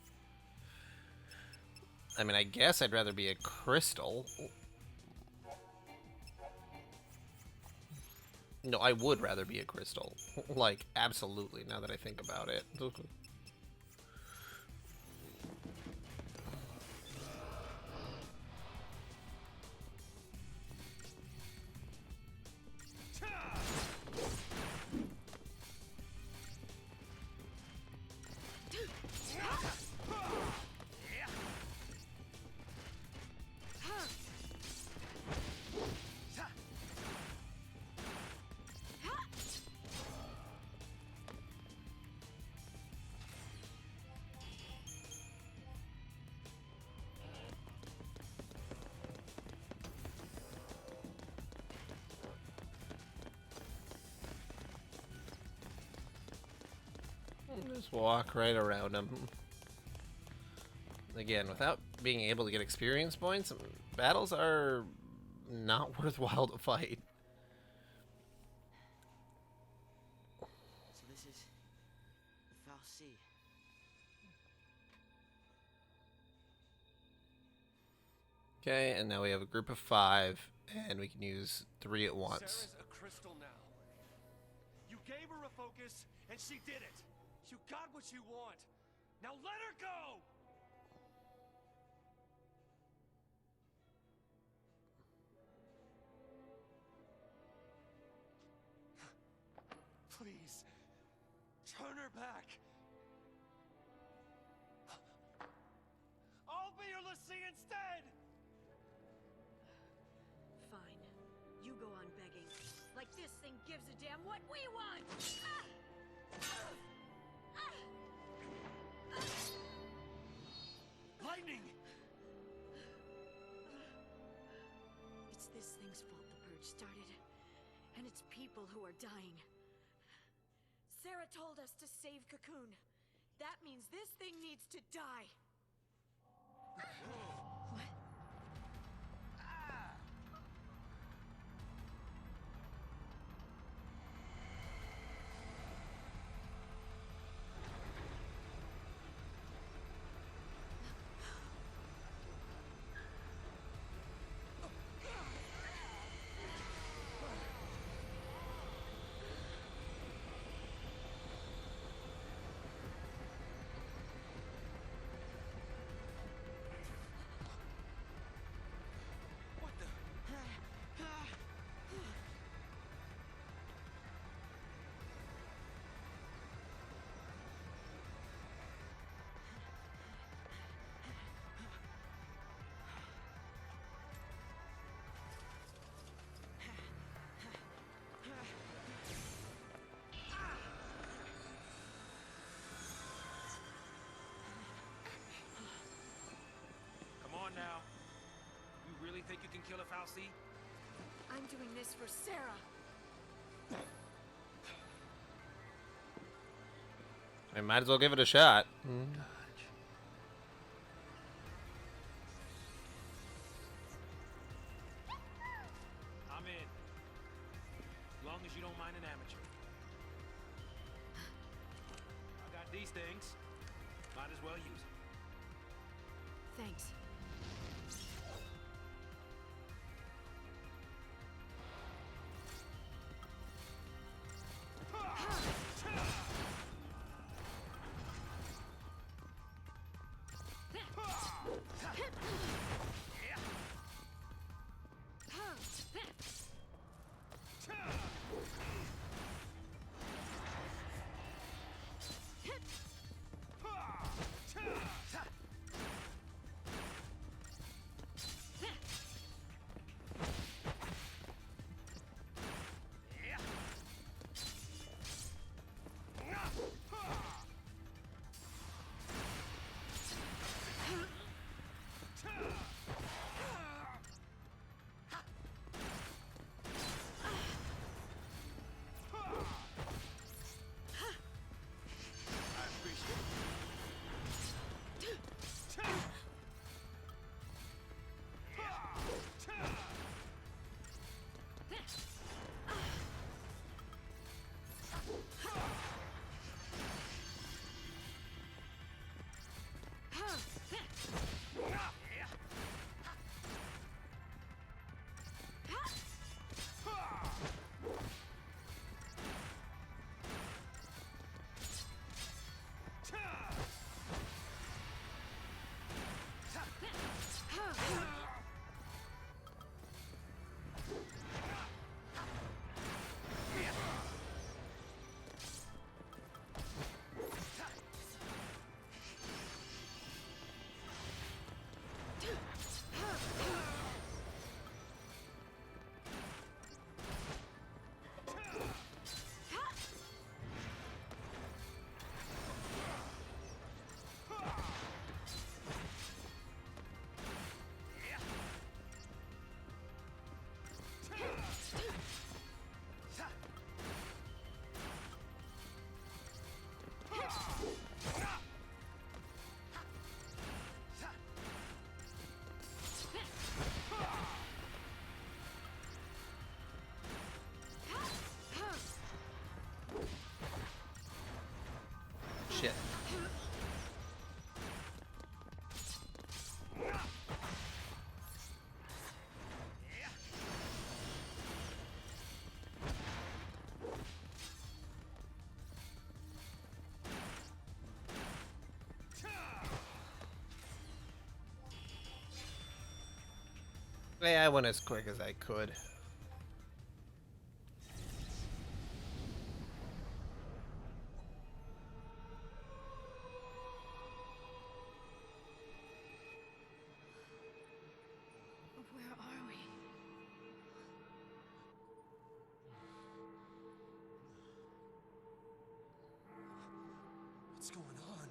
I mean, I guess I'd rather be a crystal. No, I would rather be a crystal. Like, absolutely, now that I think about it. Just walk right around them. Again, without being able to get experience points, battles are not worthwhile to fight. So this is the Foul Sea. Okay, and now we have a group of 5, and we can use 3 at once. Sarah's a crystal now. You gave her a focus, and she did it. You got what you want. Now let her go! Please, turn her back. I'll be your Lassie instead! Fine. You go on begging. Like this thing gives a damn what we want! Lightning! It's this thing's fault the purge started. And it's people who are dying. Sarah told us to save Cocoon. That means this thing needs to die. What? Come on now. You really think you can kill a Foul Sea? I'm doing this for Sarah. I might as well give it a shot. I'm in. As long as you don't mind an amateur. I got these things. Might as well use them. Thanks. Yeah, I went as quick as I could. Where are we? What's going on?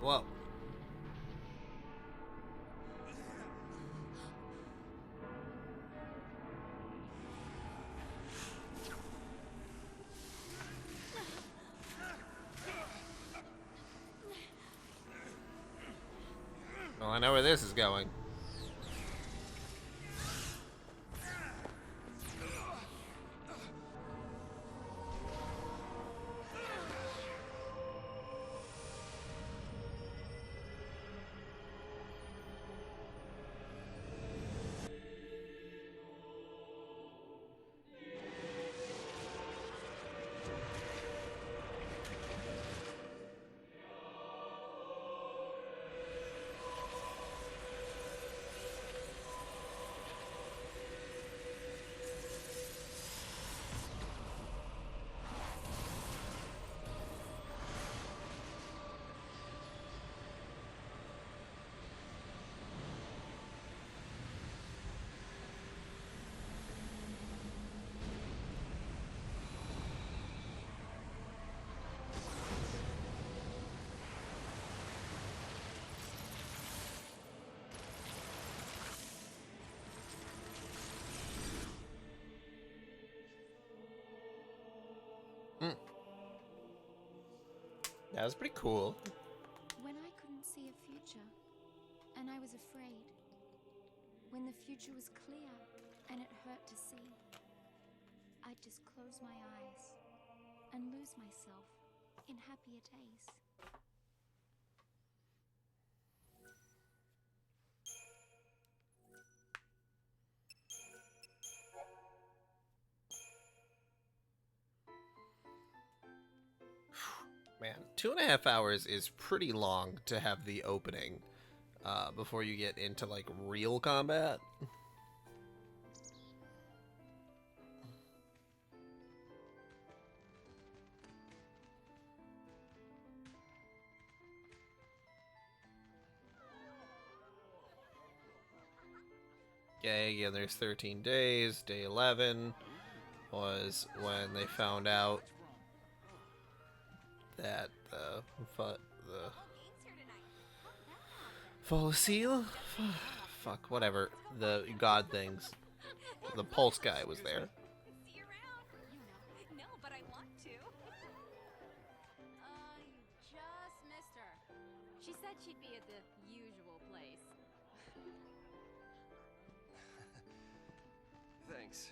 Whoa. Well, I know where this is going. That was pretty cool. When I couldn't see a future, and I was afraid. When the future was clear, and it hurt to see. I'd just close my eyes, and lose myself in happier days. Man, 2.5 hours is pretty long to have the opening before you get into like real combat. Okay, again, there's 13 days. Day 11 was when they found out that the Follicile? Fuck, whatever. The god things. The pulse guy was there. See you around. You know. No, but I want to. You just missed her. She said she'd be at the usual place. Thanks.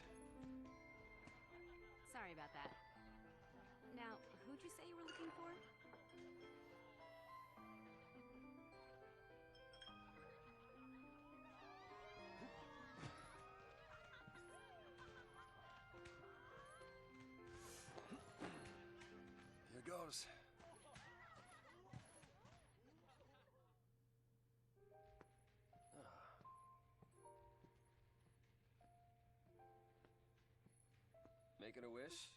Sorry about that. Now, who'd you say you were looking for? Here goes. Making a wish?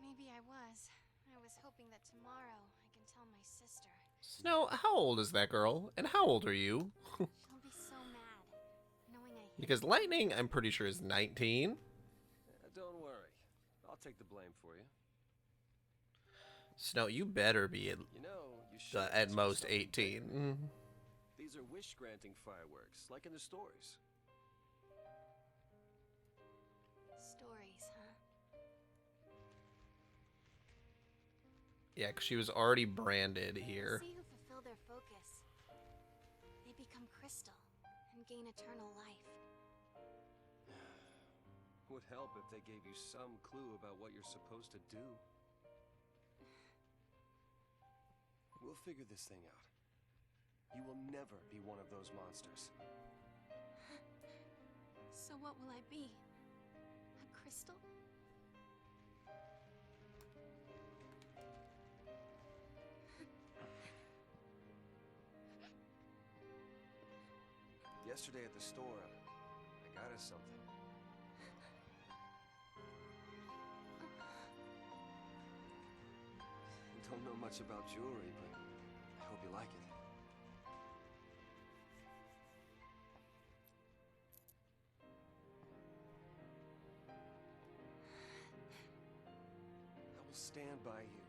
Maybe I was. I was hoping that tomorrow I can tell my sister. Snow, how old is that girl? And how old are you? She'll be so mad, knowing I hid Because Lightning, I'm pretty sure, is 19. Don't worry. I'll take the blame for you. Snow, you better be at, You know, you should at ask most yourself 18. Mm. These are wish-granting fireworks, like in the stories. stories, huh? Yeah, because she was already branded here. See who fulfill their focus. They become crystal and gain eternal life. Would help if they gave you some clue about what you're supposed to do. We'll figure this thing out. You will never be one of those monsters. So what will I be? A crystal? Yesterday at the store, I got us something. I don't know much about jewelry, but I hope you like it. I will stand by you,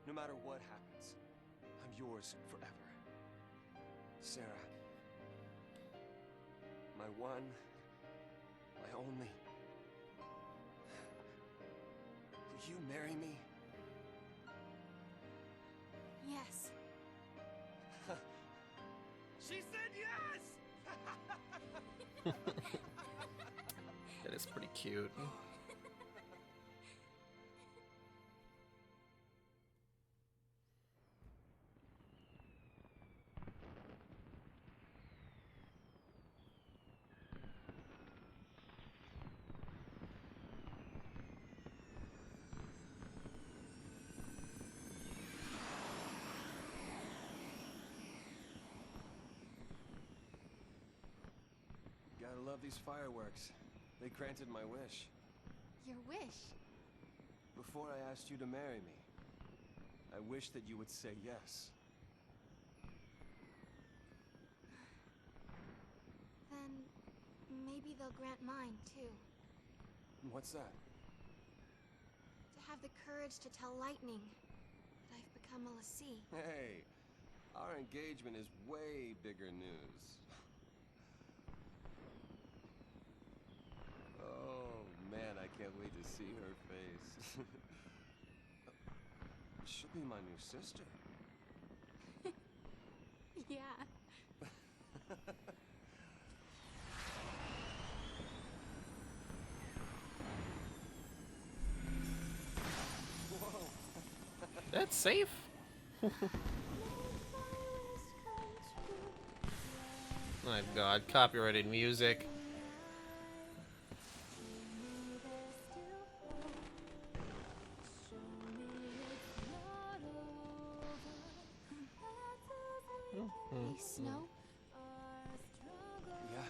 no matter what happens. I'm yours forever. Sarah. My one, my only. Will you marry me? Yes. She said yes! That is pretty cute. Gotta love these fireworks. They granted my wish. Your wish? Before I asked you to marry me, I wished that you would say yes. Then maybe they'll grant mine, too. What's that? To have the courage to tell Lightning that I've become a Lassie. Hey, our engagement is way bigger news. Oh, man, I can't wait to see her face. She'll be my new sister. Yeah. Whoa. That's safe. My God, copyrighted music. Hey, Snow? Yeah.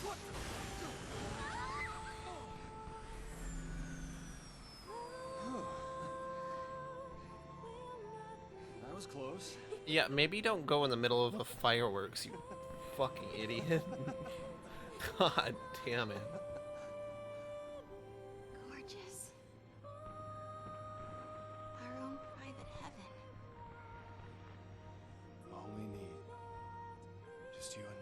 What? That was close. Yeah, maybe don't go in the middle of a fireworks, you fucking idiot. God damn it. Gorgeous. Our own private heaven. All we need. Just you and me.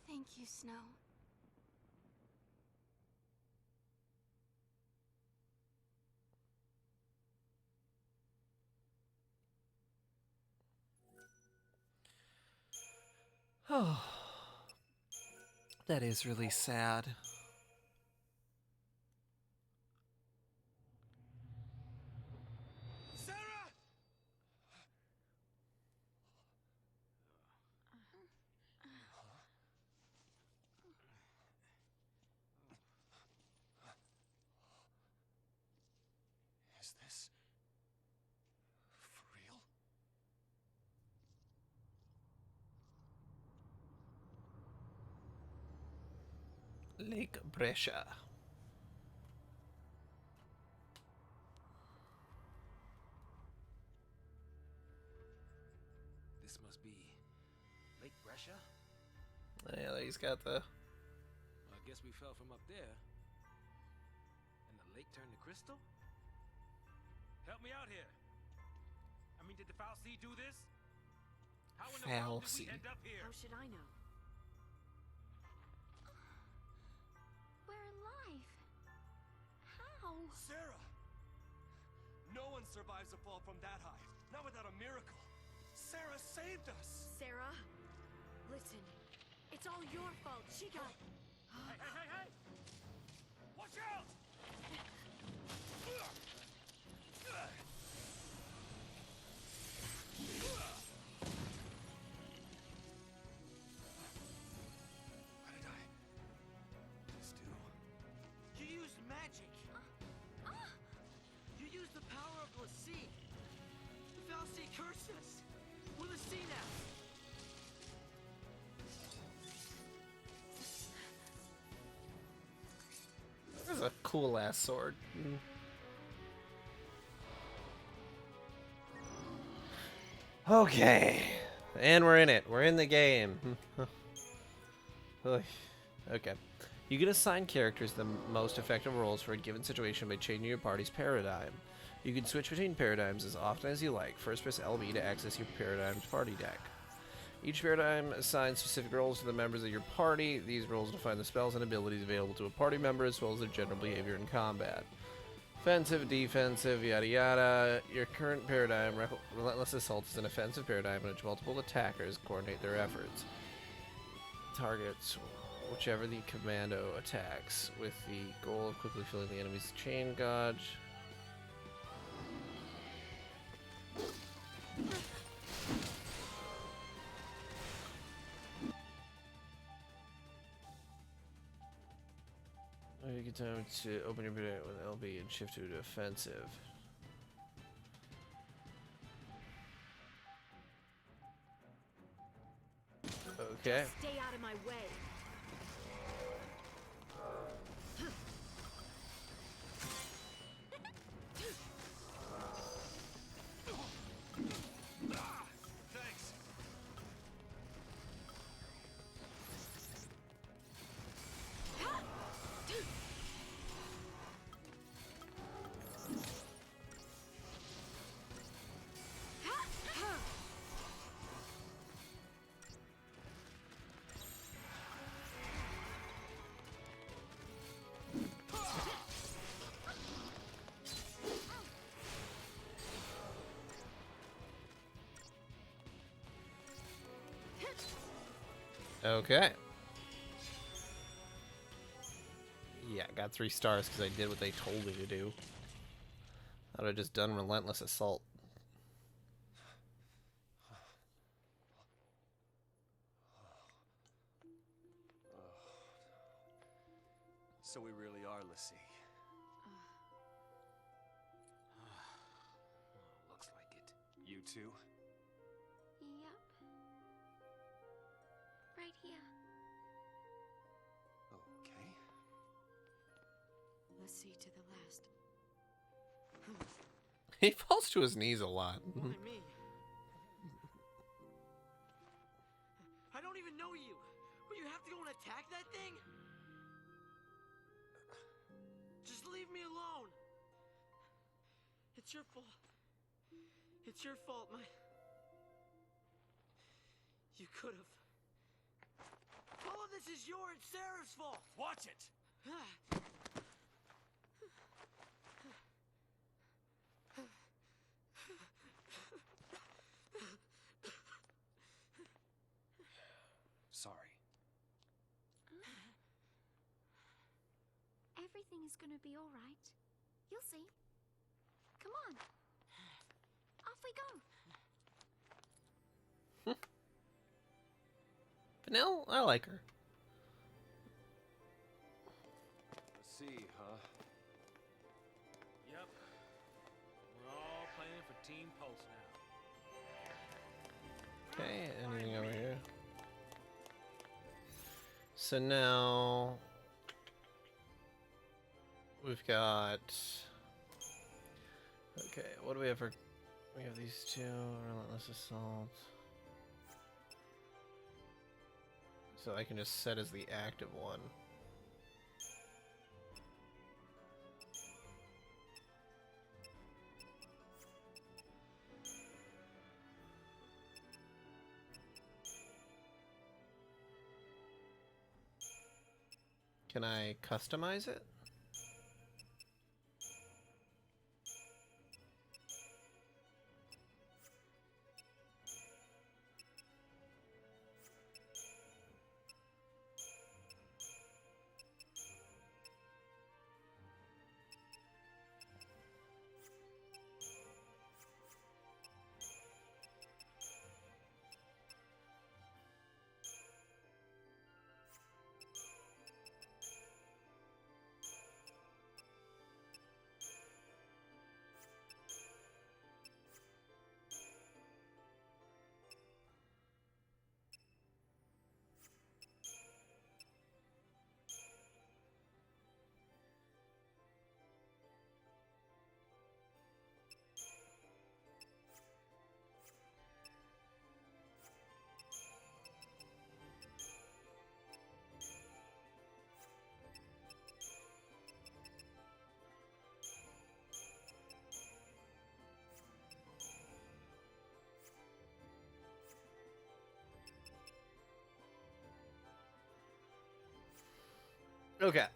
Thank you, Snow. Oh, that is really sad. Sarah! Is this for real? Lake Brescia. This must be Lake Brescia. pressure? Yeah, he's got the. Well, I guess we fell from up there. And the lake turned to crystal? Help me out here. I mean, did the foul sea do this? How in the world did we end up here? How should I know? We're alive. How? Sarah! No one survives a fall from that high. Not without a miracle. Sarah saved us! Sarah, listen. It's all your fault. She got... Hey! Watch out! What did I just do? You used magic. You used the power of the sea. The Fal'Cie cursed us. We're the sea now. This is a cool ass sword. Okay, and we're in it. We're in the game. Okay. You can assign characters the most effective roles for a given situation by changing your party's paradigm. You can switch between paradigms as often as you like. First, press LB to access your paradigm's party deck. Each paradigm assigns specific roles to the members of your party. These roles define the spells and abilities available to a party member, as well as their general behavior in combat. Offensive, defensive, yada yada. Your current paradigm, Relentless Assault, is an offensive paradigm in which multiple attackers coordinate their efforts. Targets whichever the commando attacks, with the goal of quickly filling the enemy's chain gauge. You get time to open your paradigm with LB and shift to offensive. Okay. Stay out of my way. Thanks. Okay. Yeah, I got 3 stars because I did what they told me to do. I'd have just done Relentless Assault. So we really are Lassie. Looks like it. You too? Yep. Right here. Okay. Let's see to the last. He falls to his knees a lot. Why me? I don't even know you. Will you have to go and attack that thing? Just leave me alone. It's your fault. It's your fault, You could have. All of this is your and Sarah's fault. Watch it! Sorry. Everything is gonna be all right. You'll see. Come on. Off we go. Vanille, I like her. See, huh? Yep. We're all playing for Team Pulse now. Okay, anything over here? So now we've got. Okay, what do we have for? We have these 2, Relentless Assault. So I can just set as the active one. Can I customize it? Okay.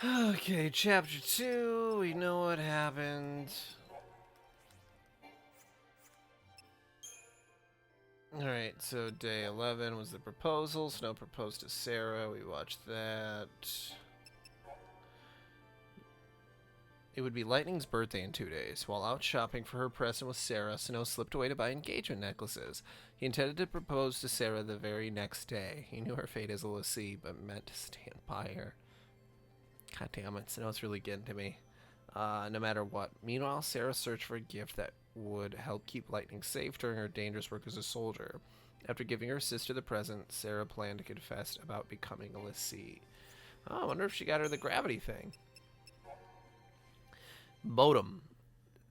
Okay, chapter 2, we know what happened. Alright, so day 11 was the proposal. Snow proposed to Sarah. We watched that. It would be Lightning's birthday in 2 days. While out shopping for her present with Sarah, Snow slipped away to buy engagement necklaces. He intended to propose to Sarah the very next day. He knew her fate as a lessee, but meant to stand by her. God damn it, Snow's really getting to me. No matter what. Meanwhile, Sarah searched for a gift that would help keep Lightning safe during her dangerous work as a soldier. After giving her sister the present, Sarah planned to confess about becoming a lessee. Oh, I wonder if she got her the gravity thing. Bodum.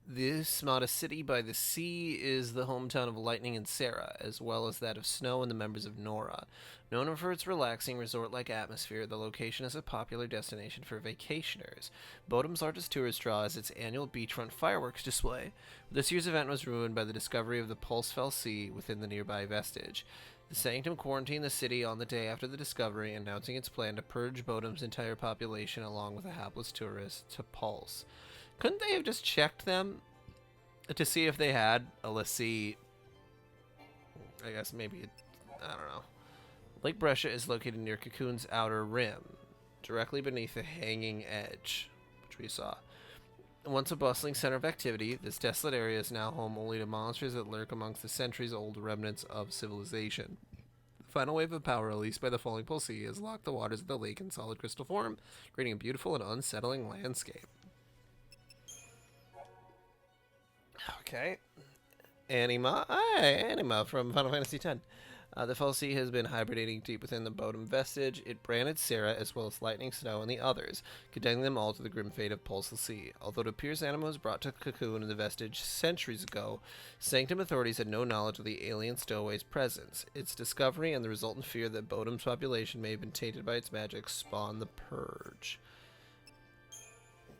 This modest city by the sea is the hometown of Lightning and Sarah, as well as that of Snow and the members of Nora. Known for its relaxing resort-like atmosphere, the location is a popular destination for vacationers. Bodum's largest tourist draw is its annual beachfront fireworks display. This year's event was ruined by the discovery of the Pulsefell Sea within the nearby vestige. The Sanctum quarantined the city on the day after the discovery, announcing its plan to purge Bodum's entire population along with a hapless tourist to Pulse. Couldn't they have just checked them to see if they had a lessee? I guess maybe, I don't know. Lake Brescia is located near Cocoon's outer rim, directly beneath the hanging edge, which we saw. Once a bustling center of activity, this desolate area is now home only to monsters that lurk amongst the centuries-old remnants of civilization. The final wave of power released by the falling Pole Sea has locked the waters of the lake in solid crystal form, creating a beautiful and unsettling landscape. Okay. Anima. Hi, Anima from Final Fantasy X. The Fell Sea has been hibernating deep within the Bodum vestige. It branded Sarah as well as Lightning, Snow, and the others, condemning them all to the grim fate of Pulse the Sea. Although it appears Anima was brought to Cocoon in the vestige centuries ago, Sanctum authorities had no knowledge of the alien stowaway's presence. Its discovery and the resultant fear that Bodum's population may have been tainted by its magic spawned the Purge.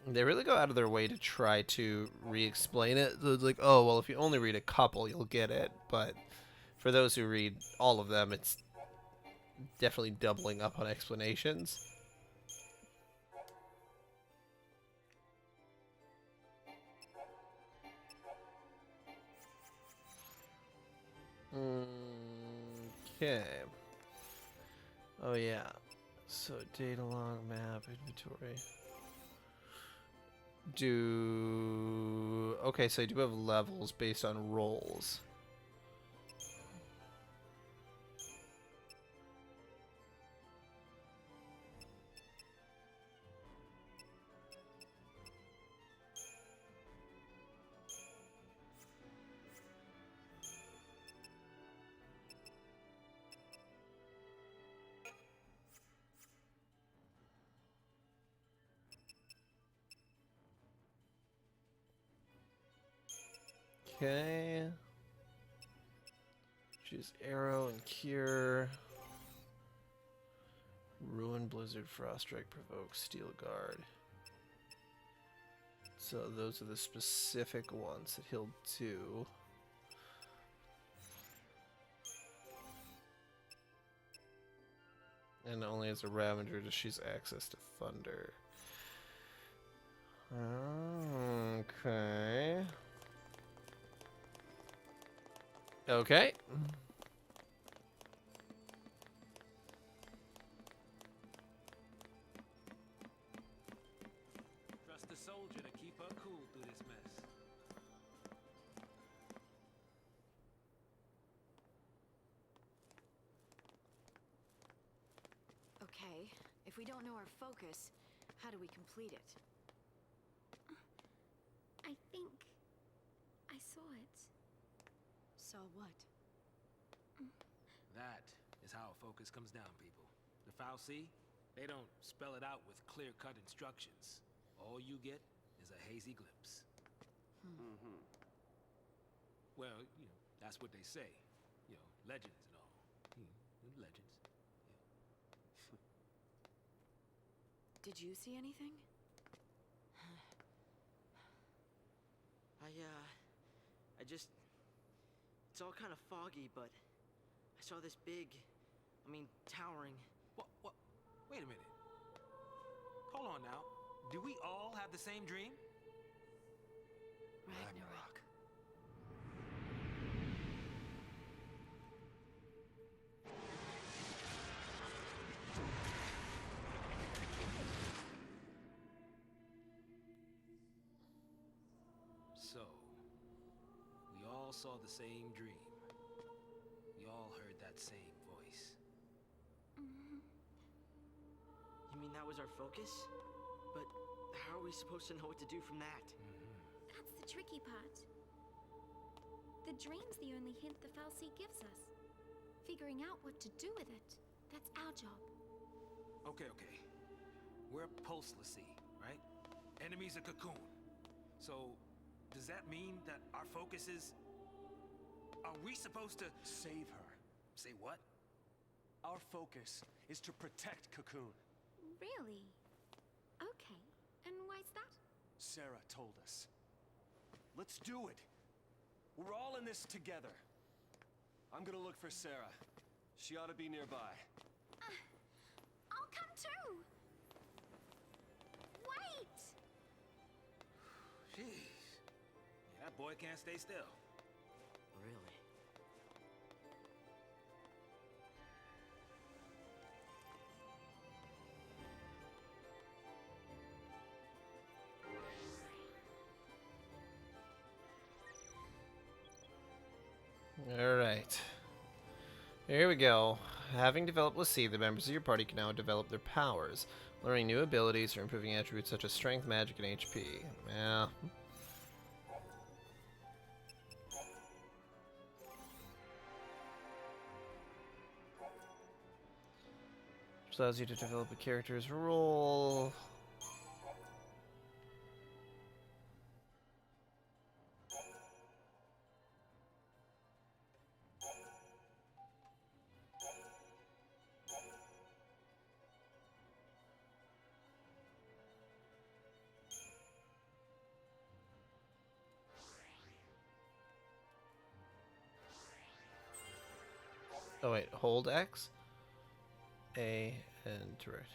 They really go out of their way to try to re-explain it. It's like, oh, well, if you only read a couple, you'll get it. But for those who read all of them, it's definitely doubling up on explanations. Okay. Oh, yeah. So, data log, map, inventory. do... Okay, so I do have levels based on rolls. Okay. Choose Arrow and Cure. Ruin, Blizzard, Frost Strike, Provoke, Steel Guard. So those are the specific ones that he'll do. And only as a Ravager does she's access to Thunder. Okay. Okay. Trust the soldier to keep her cool through this mess. Okay, if we don't know our focus, how do we complete it? I think I saw it. Saw what? That is how a focus comes down, people. The Fal'Cie, they don't spell it out with clear-cut instructions. All you get is a hazy glimpse. Well, you know, that's what they say. You know, legends and all. Legends. Yeah. Did you see anything? I just... It's all kind of foggy, but I saw this big, towering... What? Wait a minute. Hold on now. Do we all have the same dream? Ragnarok. So, we all saw the same dream. We all heard that same voice. You mean that was our focus? But how are we supposed to know what to do from that? That's the tricky part. The dream's the only hint the Fal'Cie gives us. Figuring out what to do with it, that's our job. Okay. We're Pulse-Lassie, right? Enemies of Cocoon. So, does that mean that our focus is... Are we supposed to... Save her. Say what? Our focus is to protect Cocoon. Really? Okay. And why's that? Sarah told us. Let's do it. We're all in this together. I'm gonna look for Sarah. She ought to be nearby. I'll come too! Wait! Jeez. Yeah, that boy can't stay still. Really? Alright. Here we go. Having developed Lassie, the members of your party can now develop their powers, learning new abilities or improving attributes such as strength, magic, and HP. Yeah. Which allows you to develop a character's role. Oh wait, hold X, A, and direct.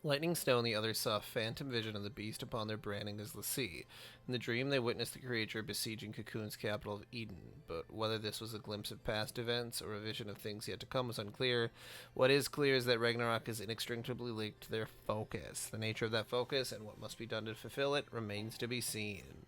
Lightning Stone, the others saw a phantom vision of the beast upon their branding as l'Cie. In the dream, they witnessed the creature besieging Cocoon's capital of Eden, but whether this was a glimpse of past events or a vision of things yet to come was unclear. What is clear is that Ragnarok is inextricably linked to their focus. The nature of that focus and what must be done to fulfill it remains to be seen.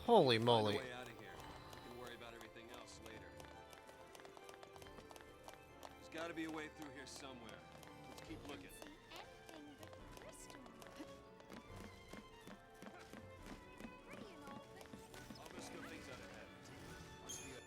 Holy moly. Find a way out of here. We can worry about everything else later. There's got to be a way through here somewhere. Let's keep looking. Anything but crystal. Pretty and all, but Obvious good things out ahead. I'll see you.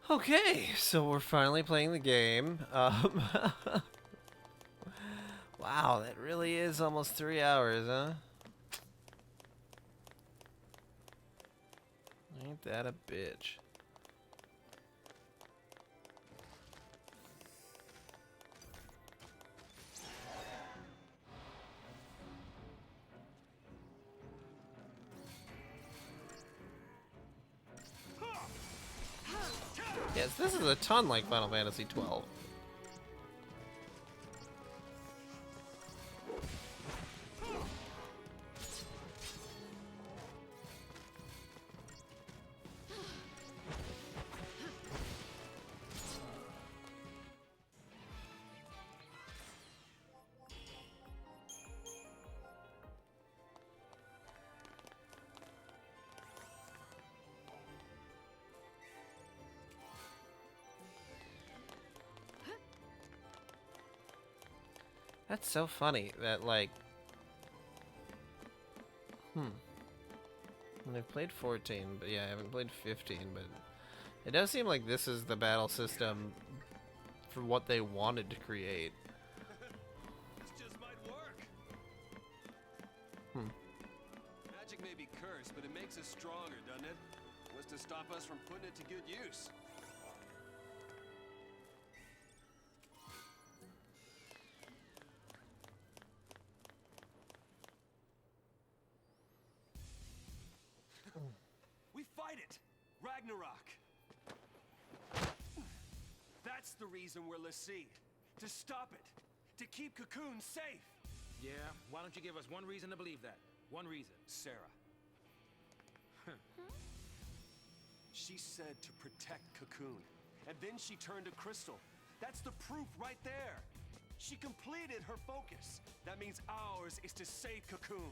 Okay, so we're finally playing the game. Wow, that really is almost 3 hours, huh? Ain't that a bitch? Yes, this is a ton like Final Fantasy XII. That's so funny that, like... I've played 14, but yeah, I haven't played 15, but... It does seem like this is the battle system for what they wanted to create. This just might work. Magic may be cursed, but it makes us stronger, doesn't it? What's to stop us from putting it to good use? We fight it! Ragnarok! That's the reason we're l'Cie. To stop it. To keep Cocoon safe. Yeah, why don't you give us one reason to believe that? One reason. Sarah. She said to protect Cocoon. And then she turned to Crystal. That's the proof right there. She completed her focus. That means ours is to save Cocoon.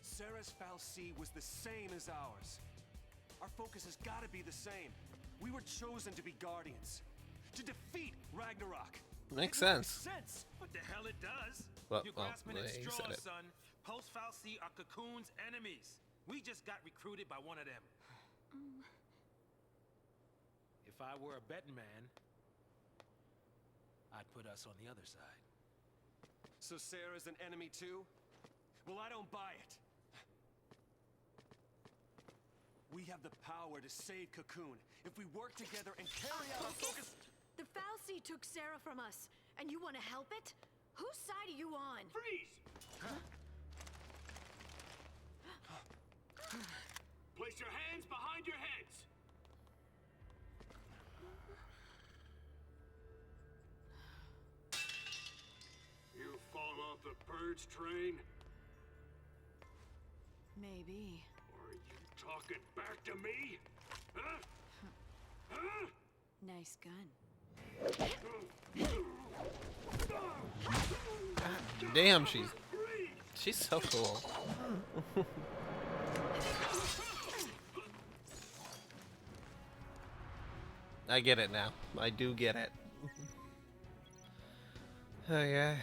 Sarah's fal'Cie was the same as ours. Our focus has got to be the same. We were chosen to be guardians. To defeat Ragnarok. Makes It sense. Makes sense. What the hell it does? Well, You're grasping at he said straws, it. son. Post-fal'Cie are Cocoon's enemies. We just got recruited by one of them. If I were a betting man, I'd put us on the other side. So Sarah's an enemy too? Well, I don't buy it. We have the power to save Cocoon if we work together and carry out our focus. The Fal'Cie took Sarah from us, and you want to help it? Whose side are you on? Freeze! Place your hands behind your heads! You fall off the purge train? Maybe. Are you talking back to me? Huh? Huh? Nice gun. God damn, she's so cool. I get it now. I do get it. Okay.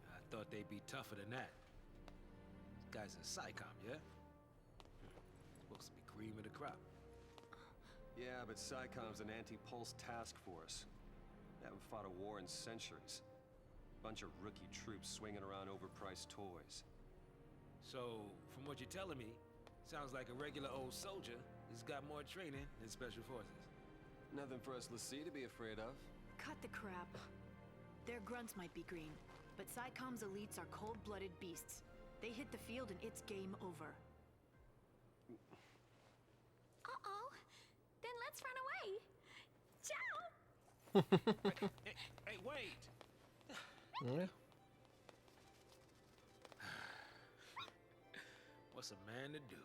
I thought they'd be tougher than that. This guy's a psychom, yeah? Supposed to be cream of the crop. Yeah, but SciCom's an anti-pulse task force. They haven't fought a war in centuries. Bunch of rookie troops swinging around overpriced toys. So, from what you're telling me, sounds like a regular old soldier has got more training than special forces. Nothing for us LaCie to be afraid of. Cut the crap. Their grunts might be green, but SciCom's elites are cold-blooded beasts. They hit the field and it's game over. Uh-oh. Then let's run away. Ciao! Hey, wait! Yeah. What's a man to do?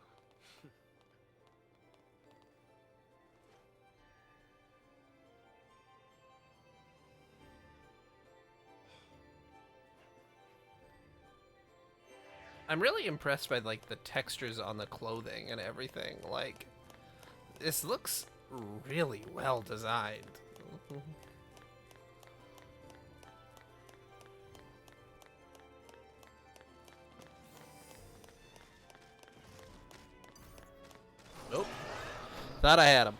I'm really impressed by like the textures on the clothing and everything. Like, this looks really well designed. Nope. Thought I had him.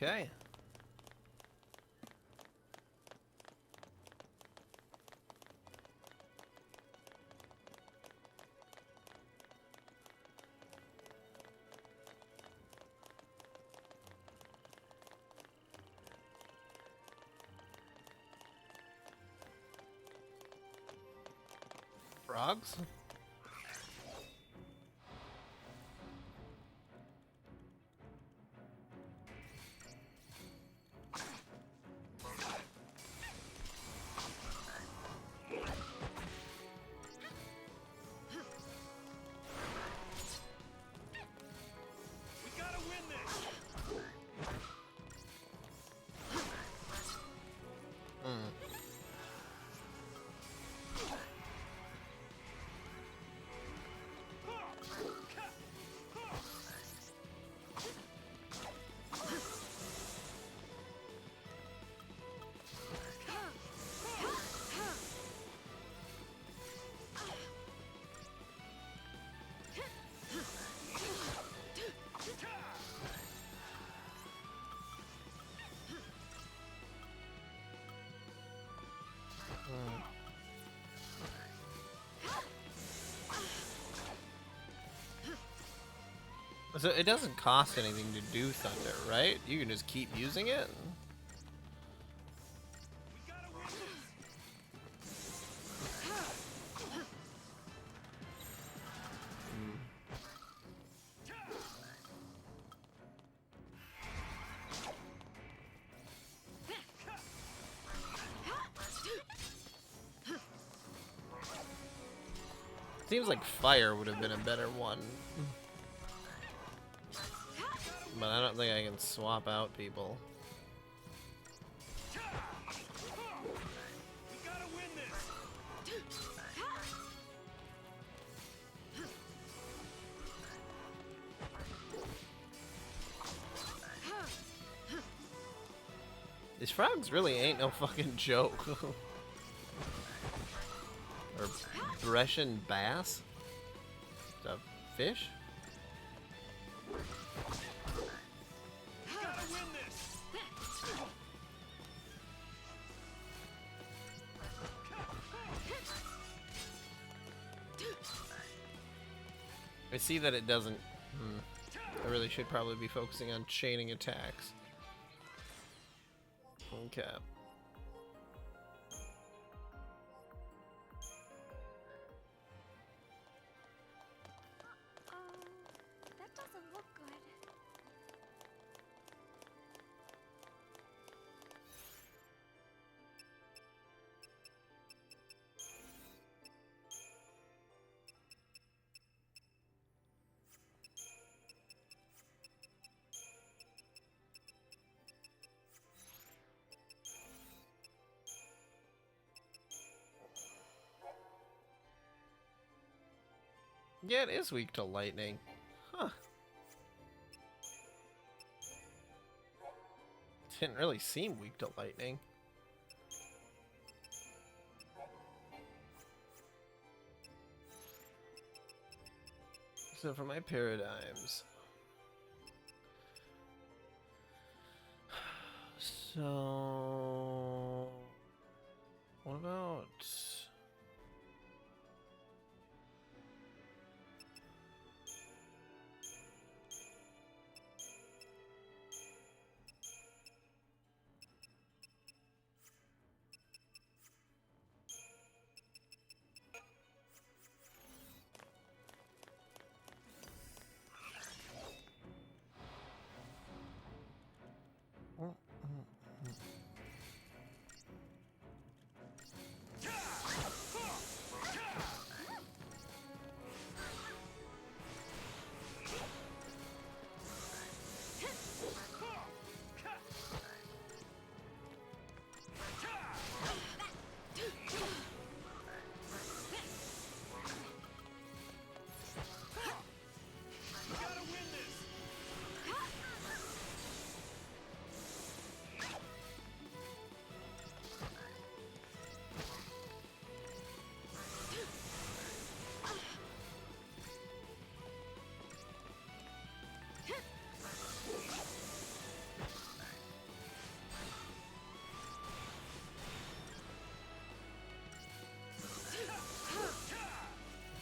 Okay. Frogs? So it doesn't cost anything to do thunder, right? You can just keep using it. Seems like fire would have been a better one. But I don't think I can swap out people. These frogs really ain't no fucking joke. Or Brescian bass? Is that fish? I see that it doesn't. I really should probably be focusing on chaining attacks. Okay. That doesn't look good. Yeah, it is weak to lightning. Huh. Didn't really seem weak to lightning. So for my paradigms. So what about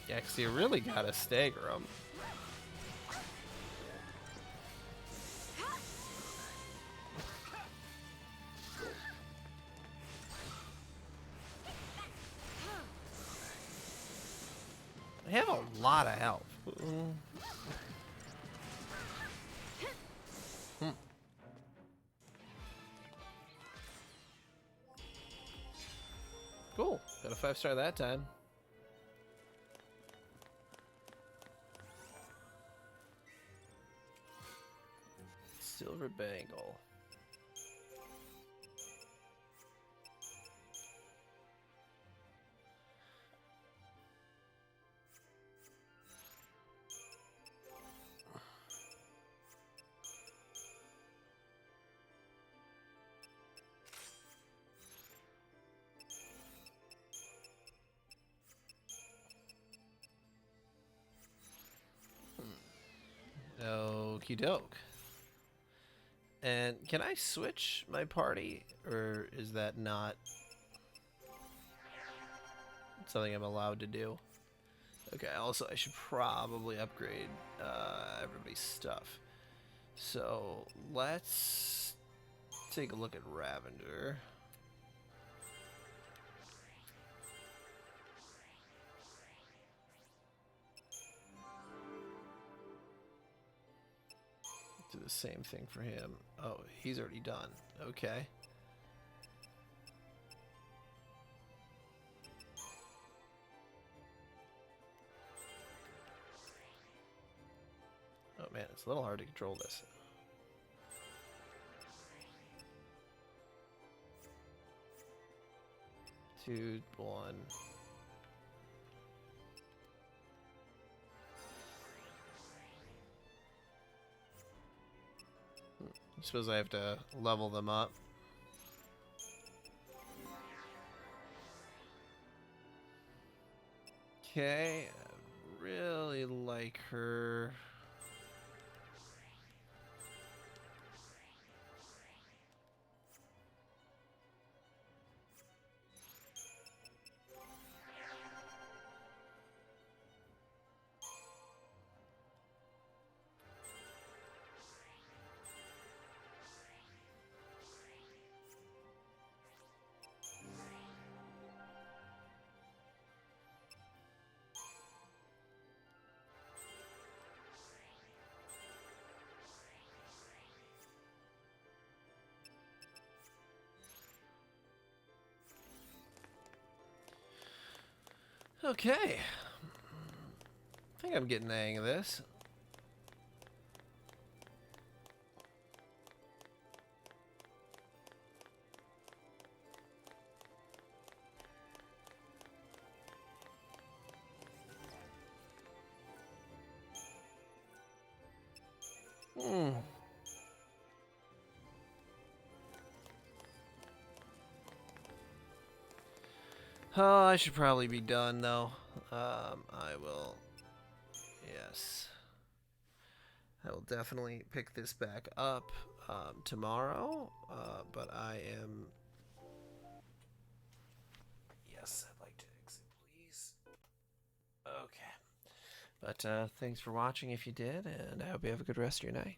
yeah, 'cause you really gotta stagger them. They have a lot of health. Cool. Got a 5-star that time. Silver bangle. Okie doke. And can I switch my party, or is that not something I'm allowed to do? Okay, also I should probably upgrade everybody's stuff. So let's take a look at Ravender. Do the same thing for him. Oh, he's already done. Okay. Oh man, it's a little hard to control this. Two, one. I suppose I have to level them up. Okay, I really like her. Okay. I think I'm getting the hang of this. Oh, I should probably be done though. I will. Yes. I will definitely pick this back up tomorrow. But I am. Yes, I'd like to exit, please. Okay. But thanks for watching if you did, and I hope you have a good rest of your night.